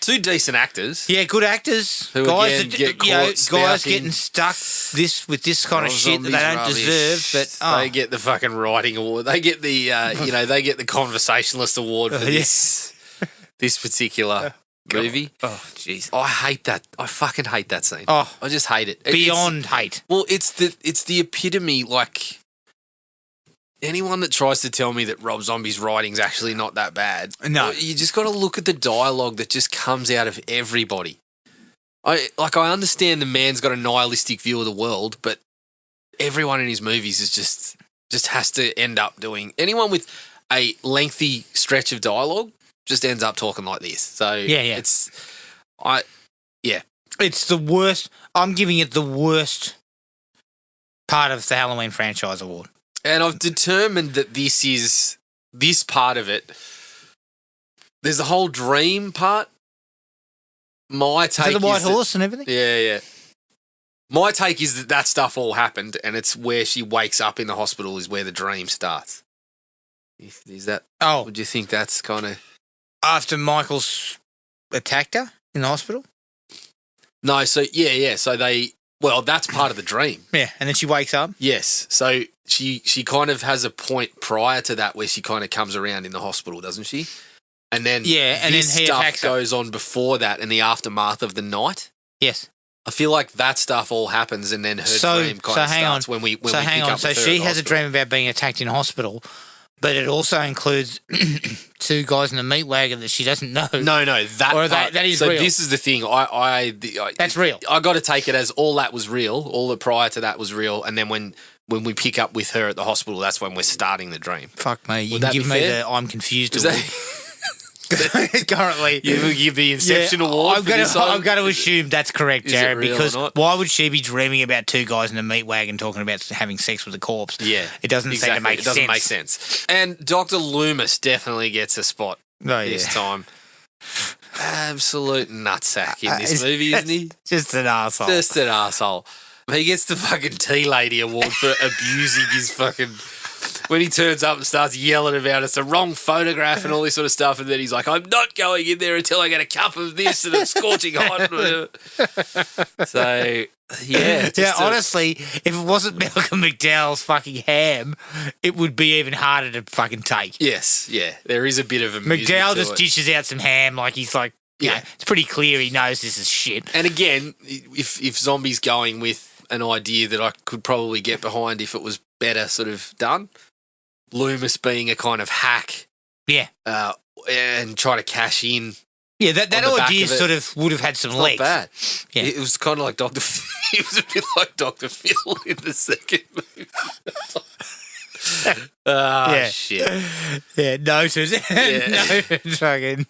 Two decent actors. Yeah, good actors. Who guys again get caught guys getting stuck with this kind of shit that they don't deserve. But they get the fucking writing award. They get the they get the conversationalist award for this particular movie. Oh, jeez. I hate that. I fucking hate that scene. Oh, I just hate it. Beyond hate. Well, it's the epitome. Like anyone that tries to tell me that Rob Zombie's writing's actually not that bad, no, you just got to look at the dialogue that just comes out of everybody. I understand the man's got a nihilistic view of the world, but everyone in his movies is just has to end up doing. Anyone with a lengthy stretch of dialogue just ends up talking like this. So yeah. It's the worst. I'm giving it the worst part of the Halloween franchise award. And I've determined that this part of it, there's the whole dream part. My take is the white horse and everything? Yeah. My take is that stuff all happened, and it's where she wakes up in the hospital is where the dream starts. Is that? Oh, would you think that's kind of after Michael's attacked her in the hospital? No. So yeah. So that's part of the dream. Yeah, and then she wakes up. Yes. So she kind of has a point prior to that where she kind of comes around in the hospispital, doesn't she? And then and this then he stuff attacks goes on before that in the aftermath of the night. Yes. I feel like that stuff all happens and then her dream kind of starts when we pick up with her. So she has a dream about being attacked in hospital, but it also includes two guys in a meat wagon that she doesn't know. No, that is so real. This is the thing. That's real. I got to take it as all that was real. All the prior to that was real, and then when we pick up with her at the hospital, that's when we're starting the dream. Fuck me. You can give me the I'm confused award. Currently, you will give the Inception award. I'm going to assume that's correct, Jared, because why would she be dreaming about two guys in a meat wagon talking about having sex with a corpse? Yeah, it doesn't seem to make sense. It doesn't make sense. And Dr. Loomis definitely gets a spot this time. Absolute nutsack in this movie, isn't he? Just an arsehole. Just an arsehole. He gets the fucking tea lady award for abusing his fucking... When he turns up and starts yelling about it's the wrong photograph and all this sort of stuff, and then he's like, I'm not going in there until I get a cup of this and it's scorching hot. So, yeah. Honestly, if it wasn't Malcolm McDowell's fucking ham, it would be even harder to fucking take. Yes, yeah. There is a bit of amusement McDowell to just dishes out some ham like he's like, it's pretty clear he knows this is shit. And again, if Zombie's going with an idea that I could probably get behind if it was better sort of done, Loomis being a kind of hack, and try to cash in Yeah, that on the back idea of it. sort of would have had some Not legs. bad. Yeah. It was kind of like Dr. It was a bit like Dr. Phil in the second movie. Yeah. Shit. Yeah, noted. Yeah.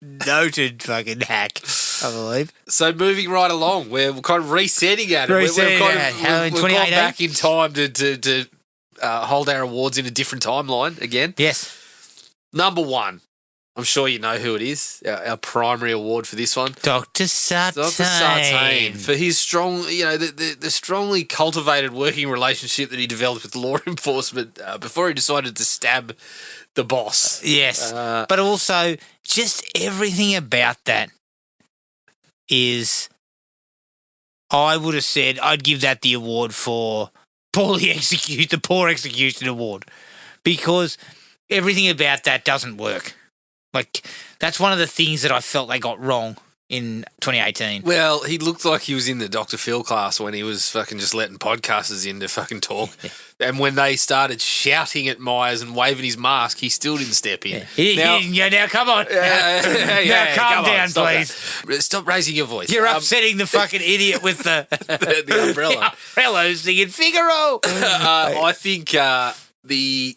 Noted fucking hack, I believe. So moving right along, we're kind of resetting at it. Resetting We've at Halloween gone 2018? back in time to hold our awards in a different timeline again. Yes. Number one, I'm sure you know who it is. Our primary award for this one, Dr. Sartain. Dr. Sartain, for his strong, the strongly cultivated working relationship that he developed with law enforcement before he decided to stab the boss. Yes. But also, just everything about that is, I would have said, I'd give that the award for the poor execution award, because everything about that doesn't work. Like, that's one of the things that I felt they got wrong in 2018. Well, he looked like he was in the Dr. Phil class when he was fucking just letting podcasters in to fucking talk. And when they started shouting at Myers and waving his mask, he still didn't step in. Now come on. Now calm down, please. Stop raising your voice. You're upsetting the fucking idiot with the umbrella. The umbrella singing Figaro. I think the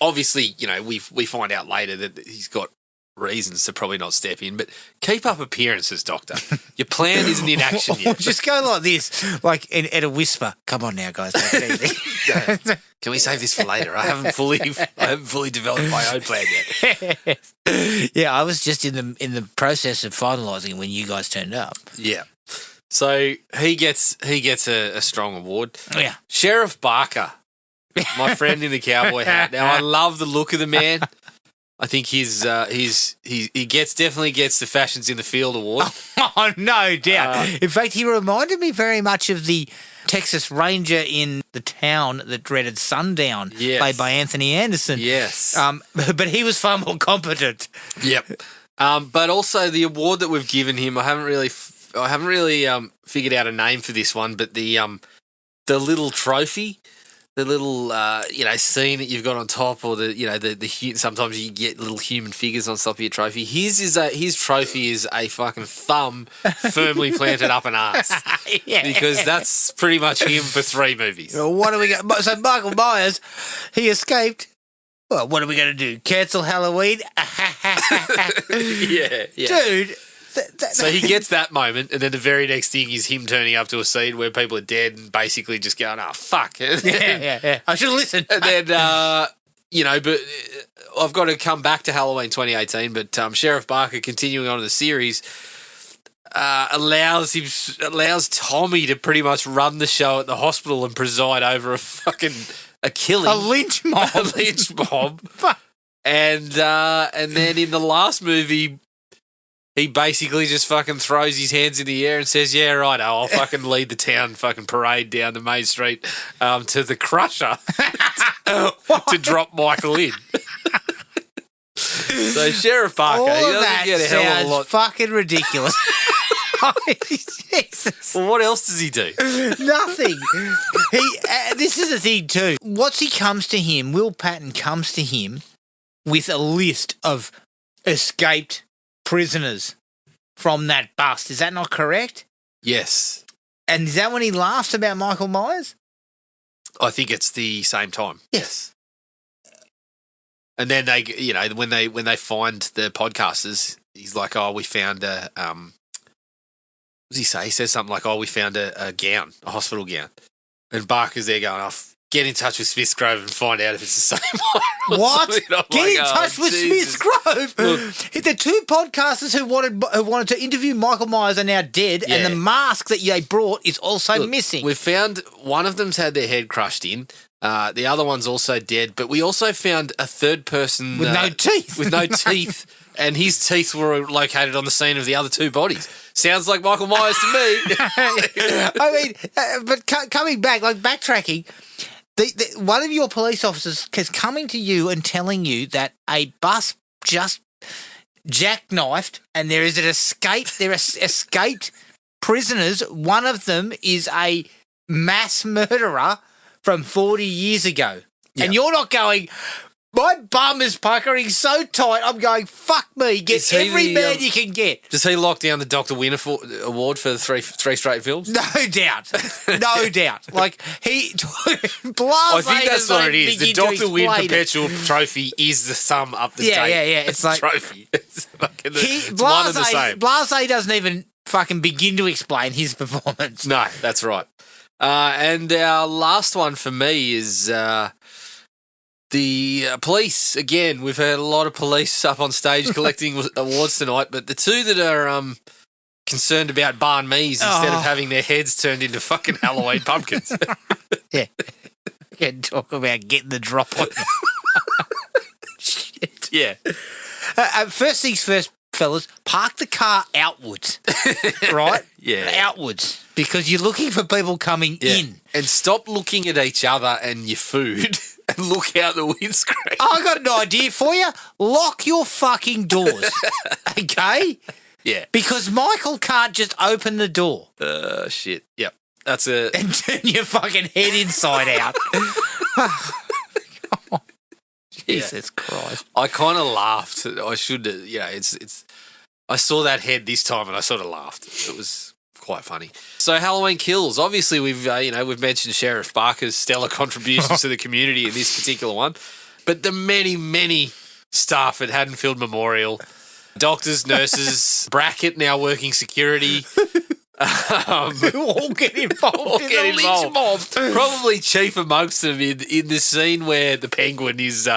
obviously, we find out later that he's got reasons to probably not step in, but keep up appearances, Doctor. Your plan isn't in action yet. Just go like this, like at a whisper. Come on now, guys. Take it easy. Can we save this for later? I haven't fully developed my own plan yet. Yeah, I was just in the process of finalising when you guys turned up. Yeah. So he gets a strong award. Yeah. Sheriff Barker, my friend in the cowboy hat. Now, I love the look of the man. I think he definitely gets the Fashions in the Field award. Oh, no doubt. In fact, he reminded me very much of the Texas Ranger in The Town that dreaded sundown, played by Anthony Anderson. Yes. But he was far more competent. Yep. But also the award that we've given him, I haven't really figured out a name for this one, but the little trophy. The little, scene that you've got on top, or sometimes you get little human figures on top of your trophy. His trophy is a fucking thumb firmly planted up an ass. Yeah. Because that's pretty much him for 3 movies. Well, what do we got? So Michael Myers, he escaped. Well, what are we going to do? Cancel Halloween? Yeah. Dude. So he gets that moment, and then the very next thing is him turning up to a scene where people are dead and basically just going, "Oh fuck!" Yeah. I should have listened. And then, but I've got to come back to Halloween 2018. But Sheriff Barker, continuing on in the series, allows Tommy to pretty much run the show at the hospital and preside over a killing, a lynch mob, and then in the last movie, he basically just fucking throws his hands in the air and says, "Yeah, right, I'll fucking lead the town fucking parade down the main street to the Crusher to drop Michael in." So Sheriff Barker, he doesn't get a hell of a lot. Fucking ridiculous. Jesus. Well, what else does he do? Nothing. This is the thing too. Will Patton comes to him with a list of escaped prisoners from that bust. Is that not correct? Yes. And is that when he laughs about Michael Myers? I think it's the same time. Yes. And then they, when they find the podcasters, he's like, "Oh, we found a what does he say? He says something like, "Oh, we found a gown, a hospital gown." And Barker's there going, "Oh, get in touch with Smith's Grove and find out if it's the same one." What? Get in touch with Smith's Grove. Look, the 2 podcasters who wanted to interview Michael Myers are now dead, and the mask that they brought is also missing. We found one of them's had their head crushed in. The other one's also dead, but we also found a third person with no teeth. With no teeth, and his teeth were located on the scene of the other 2 bodies. Sounds like Michael Myers to me. I mean, but coming back, like backtracking. One of your police officers is coming to you and telling you that a bus just jackknifed and there is an escape. There are escaped prisoners. One of them is a mass murderer from 40 years ago. Yep. And you're not going, My bum is puckering so tight. I'm going, fuck me. Get every man you can get. Does he lock down the Dr. Wynn award for the three straight films? No doubt. No doubt. Like, he... I think that's what it is. The Dr. Wynn Perpetual Trophy is the sum up the date. Yeah. It's like... trophy. It's one and the same. Blase doesn't even fucking begin to explain his performance. No, that's right. And our last one for me is the police. Again, we've heard a lot of police up on stage collecting awards tonight, but the two that are concerned about banh mi's instead of having their heads turned into fucking Halloween pumpkins. Yeah. Can talk about getting the drop on you. Shit. Yeah. First things first, fellas, park the car outwards, right? Yeah. Outwards, because you're looking for people coming in. And stop looking at each other and your food and look out the windscreen. I got an idea for you. Lock your fucking doors, okay? Yeah. Because Michael can't just open the door. Shit. Yep. That's it. And turn your fucking head inside out. Jesus Christ. I kind of laughed. I should, it's. I saw that head this time and I sort of laughed. It was quite funny. So Halloween Kills. Obviously, we've mentioned Sheriff Barker's stellar contributions to the community in this particular one, but the many staff at Haddonfield Memorial, doctors, nurses, Brackett now working security. Who all get involved in the lynch mob. Probably chief amongst them in the scene where the penguin is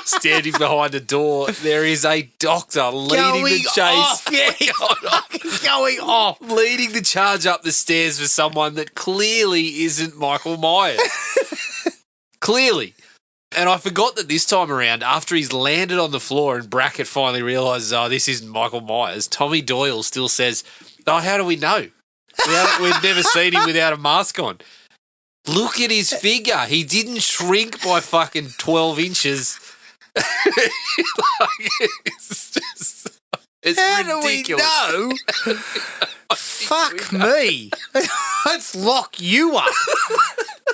standing behind the door. There is a doctor leading the chase. Going off. Leading the charge up the stairs for someone that clearly isn't Michael Myers. Clearly. And I forgot that this time around, after he's landed on the floor and Brackett finally realises, this isn't Michael Myers, Tommy Doyle still says, how do we know? We've never seen him without a mask on. Look at his figure. He didn't shrink by fucking 12 inches. It's how ridiculous. Do we know? Fuck me. Let's lock you up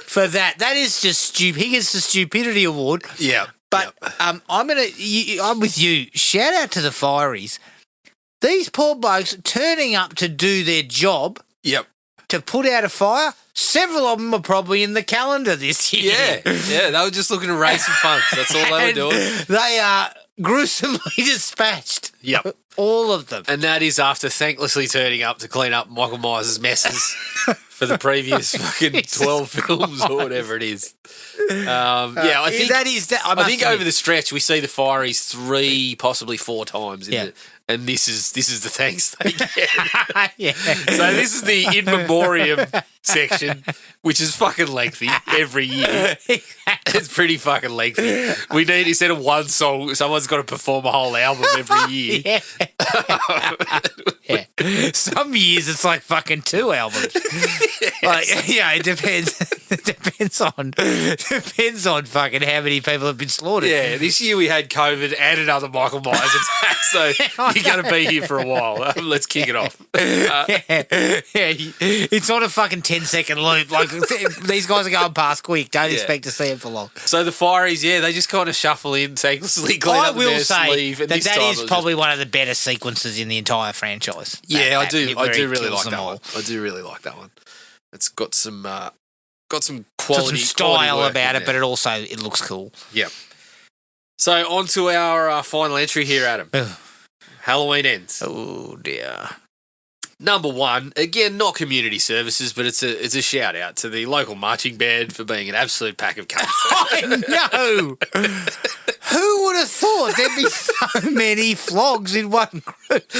for that. That is just stupid. He gets the stupidity award. Yeah. But I'm with you. Shout out to the Fireys. These poor blokes turning up to do their job. Yep. To put out a fire. Several of them are probably in the calendar this year. Yeah. They were just looking to raise some funds. That's all they were doing. They are gruesomely dispatched. Yep. All of them. And that is after thanklessly turning up to clean up Michael Myers' messes for the previous fucking 12 films or whatever it is. I think over the stretch we see the Fireys 3, possibly 4 times. And this is the thanks they get. Yeah. So this is the in memoriam section, which is fucking lengthy every year. It's pretty fucking lengthy. We need, instead of one song, someone's got to perform a whole album every year. Yeah. Some years it's like fucking 2 albums. It depends. It depends on fucking how many people have been slaughtered. Yeah, this year we had COVID and another Michael Myers attack, so you're going to be here for a while. Let's kick it off. It's not a fucking 10-second loop. Like, these guys are going past quick. Don't expect to see it for long. So the Fireys, they just kind of shuffle in, thanklessly clean up their sleeve. And that is probably one of the better sequences in the entire franchise. Yeah, I do really like that one. I do really like that one. It's got some quality, some style quality about it, but it looks cool. Yep. So on to our final entry here, Adam. Halloween Ends. Oh dear. Number 1, again, not community services, but it's a shout out to the local marching band for being an absolute pack of cunts. I know. Who would have thought there'd be so many flogs in one group?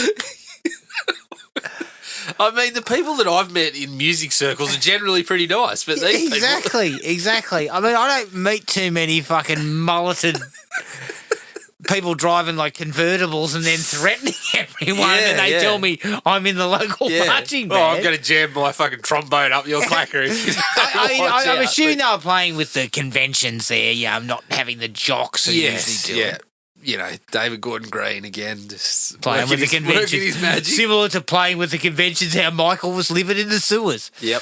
I mean, the people that I've met in music circles are generally pretty nice, but these Exactly. I mean, I don't meet too many fucking mulleted people driving like convertibles and then threatening everyone, and they tell me I'm in the local marching band. Oh, I'm going to jam my fucking trombone up your clacker. I'm assuming they were playing with the conventions there. Yeah, I'm not having the jocks who usually do it. David Gordon Green again, just playing with the conventions. His magic. Similar to playing with the conventions, how Michael was living in the sewers. Yep.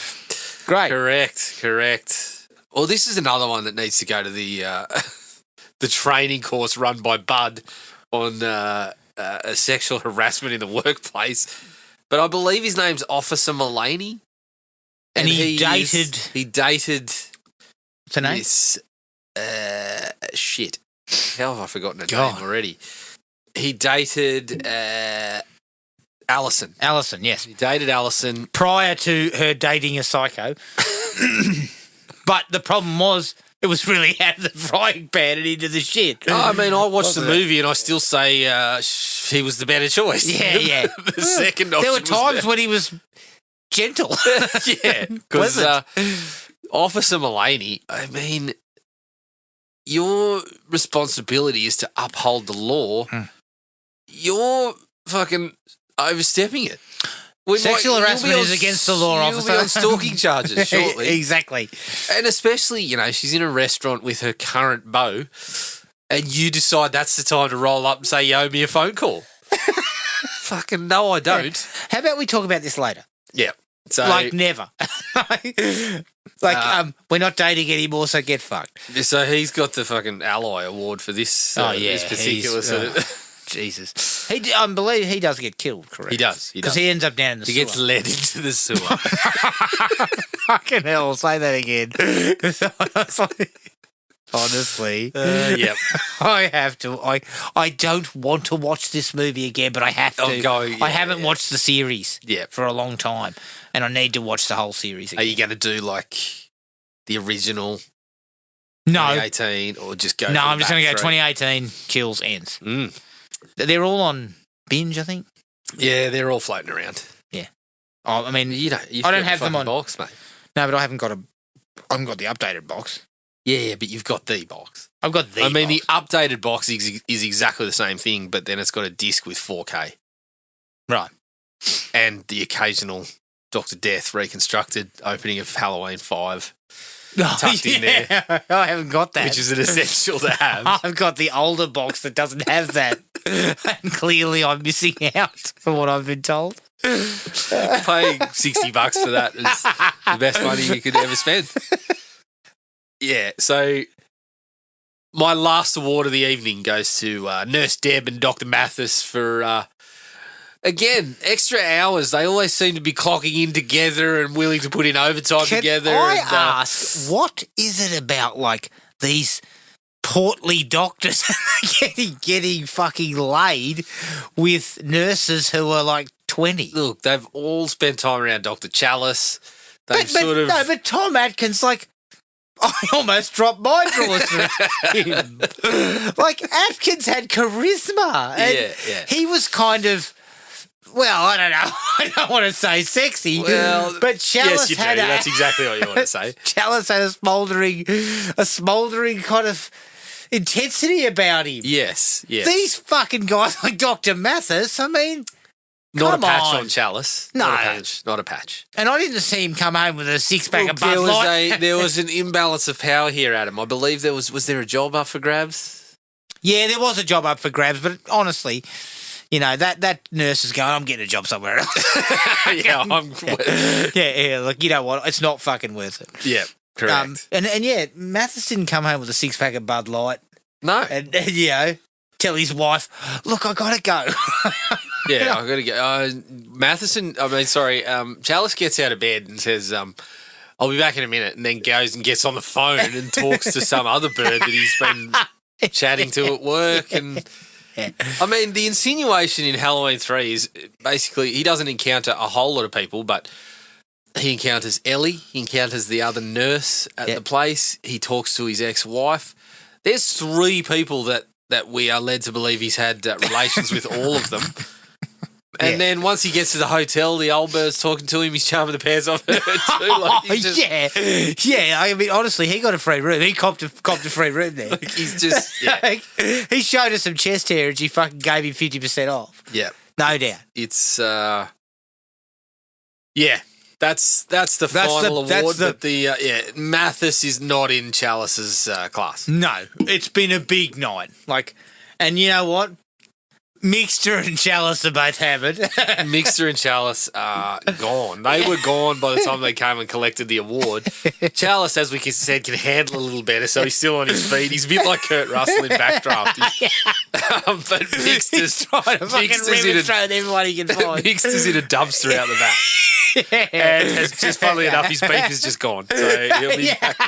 Great. Correct. Well, this is another one that needs to go to the the training course run by Bud on sexual harassment in the workplace. But I believe his name's Officer Mullaney. And he dated... He dated... What's her name? This... shit. How have I forgotten her name already? He dated Alison. Alison, yes. He dated Alison. Prior to her dating a psycho. But the problem was, it was really out of the frying pan and into the shit. I mean, I watched the movie and I still say he was the better choice. Yeah. The second option. There were times when he was gentle. Yeah. Because Officer Mullaney, I mean, your responsibility is to uphold the law. You're fucking overstepping it. Sexual harassment is against the law, officer. You'll be on stalking charges shortly. Exactly. And especially, you know, she's in a restaurant with her current beau and you decide that's the time to roll up and say, you owe me a phone call. Fucking no, I don't. How about we talk about this later? Yeah. So, like never. We're not dating anymore, so get fucked. So he's got the fucking Ally Award for this, this particular sort of... Jesus. I believe he does get killed, correct? He does. Because he ends up down in the sewer. He gets led into the sewer. Fucking hell, say that again. Honestly. Yep. I have to. I don't want to watch this movie again, but I have to. I haven't watched the series for a long time, and I need to watch the whole series again. Are you going to do, like, the original 2018 or just go... No, I'm just going to go 2018, kills, ends. Mm. They're all on binge, I think. Yeah, they're all floating around. Yeah. I mean, I don't have them on box, mate. No, but I haven't got the updated box. Yeah, but you've got the box. I've got the box. I mean, the updated box is exactly the same thing, but then it's got a disc with 4K. Right. And the occasional Dr. Death reconstructed opening of Halloween 5 tucked in there. I haven't got that. Which is an essential to have. I've got the older box that doesn't have that. And clearly I'm missing out from what I've been told. Paying $60 for that is the best money you could ever spend. Yeah, so my last award of the evening goes to Nurse Deb and Dr. Mathis for, again, extra hours. They always seem to be clocking in together and willing to put in overtime together. I ask, what is it about, like, these portly doctors getting fucking laid with nurses who are, like, 20? Look, they've all spent time around Dr. Chalice. No, but Tom Atkins, like, I almost dropped my drawers for him. Like, Atkins had charisma. And he was kind of, well, I don't know. I don't want to say sexy. Well, but Chalice had that's exactly what you want to say. Chalice had a smouldering kind of intensity about him. Yes. These fucking guys like Dr. Mathis, I mean... Not a patch on Chalice. No. Not a patch. And I didn't see him come home with a six-pack of Bud Light. There was an imbalance of power here, Adam. I believe was there a job up for grabs? Yeah, there was a job up for grabs, but honestly, you know, that nurse is going, I'm getting a job somewhere else. Yeah, like, you know what? It's not fucking worth it. Yeah, correct. And Mathis didn't come home with a six-pack of Bud Light. No. And you know, tell his wife, look, I got to go. Yeah, I got to go. Chalice gets out of bed and says, I'll be back in a minute, and then goes and gets on the phone and talks to some other bird that he's been chatting to at work. And I mean, the insinuation in Halloween 3 is basically he doesn't encounter a whole lot of people, but he encounters Ellie, he encounters the other nurse at the place, he talks to his ex-wife. There's 3 people that we are led to believe he's had relations with all of them. And then once he gets to the hotel, the old bird's talking to him. He's charming the pairs off her too. Like, yeah. I mean, honestly, he got a free room. He copped a free room there. Like, he's just he showed us some chest hair, and she fucking gave him 50% off. Yeah, no doubt. It's That's the final award. But Mathis is not in Chalice's class. No, it's been a big night. Like, and you know what? Mixture and Chalice are both hammered. Mixture and Chalice are gone. They were gone by the time they came and collected the award. Chalice, as we said, can handle a little better, so he's still on his feet. He's a bit like Kurt Russell in Backdraft. But Mixter's trying to fucking remonstrate everyone he can find. Mixter's in a dumpster out the back. And has just, funnily enough, his beef is just gone. So he'll be back.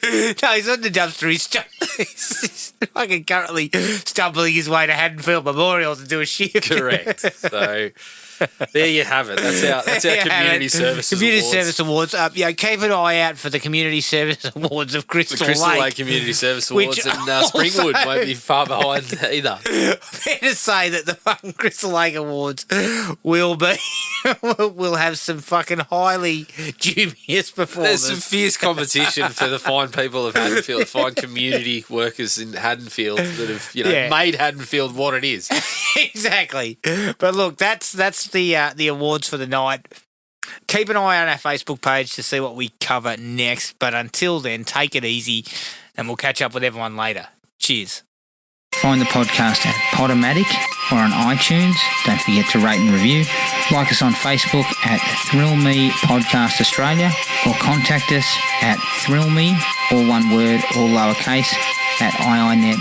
No, he's on the dumpster. He's fucking currently stumbling his way to Haddonfield Memorial to do a shift. Correct. So there you have it. That's our community service awards. Keep an eye out for the community service awards of Crystal Lake Community Service Awards, and Springwood won't be far behind either. Fair to say that the fucking Crystal Lake Awards will have some fucking highly dubious performers. There's some fierce competition for the fine people of Haddonfield, the fine community workers in Haddonfield that have made Haddonfield what it is. Exactly. But look, that's the awards for the night. Keep an eye on our Facebook page to see what we cover next. But until then, take it easy, and we'll catch up with everyone later. Cheers. Find the podcast at Podomatic or on iTunes. Don't forget to rate and review. Like us on Facebook at Thrill Me Podcast Australia, or contact us at thrillme, all one word, all lowercase, at iinet.net.au.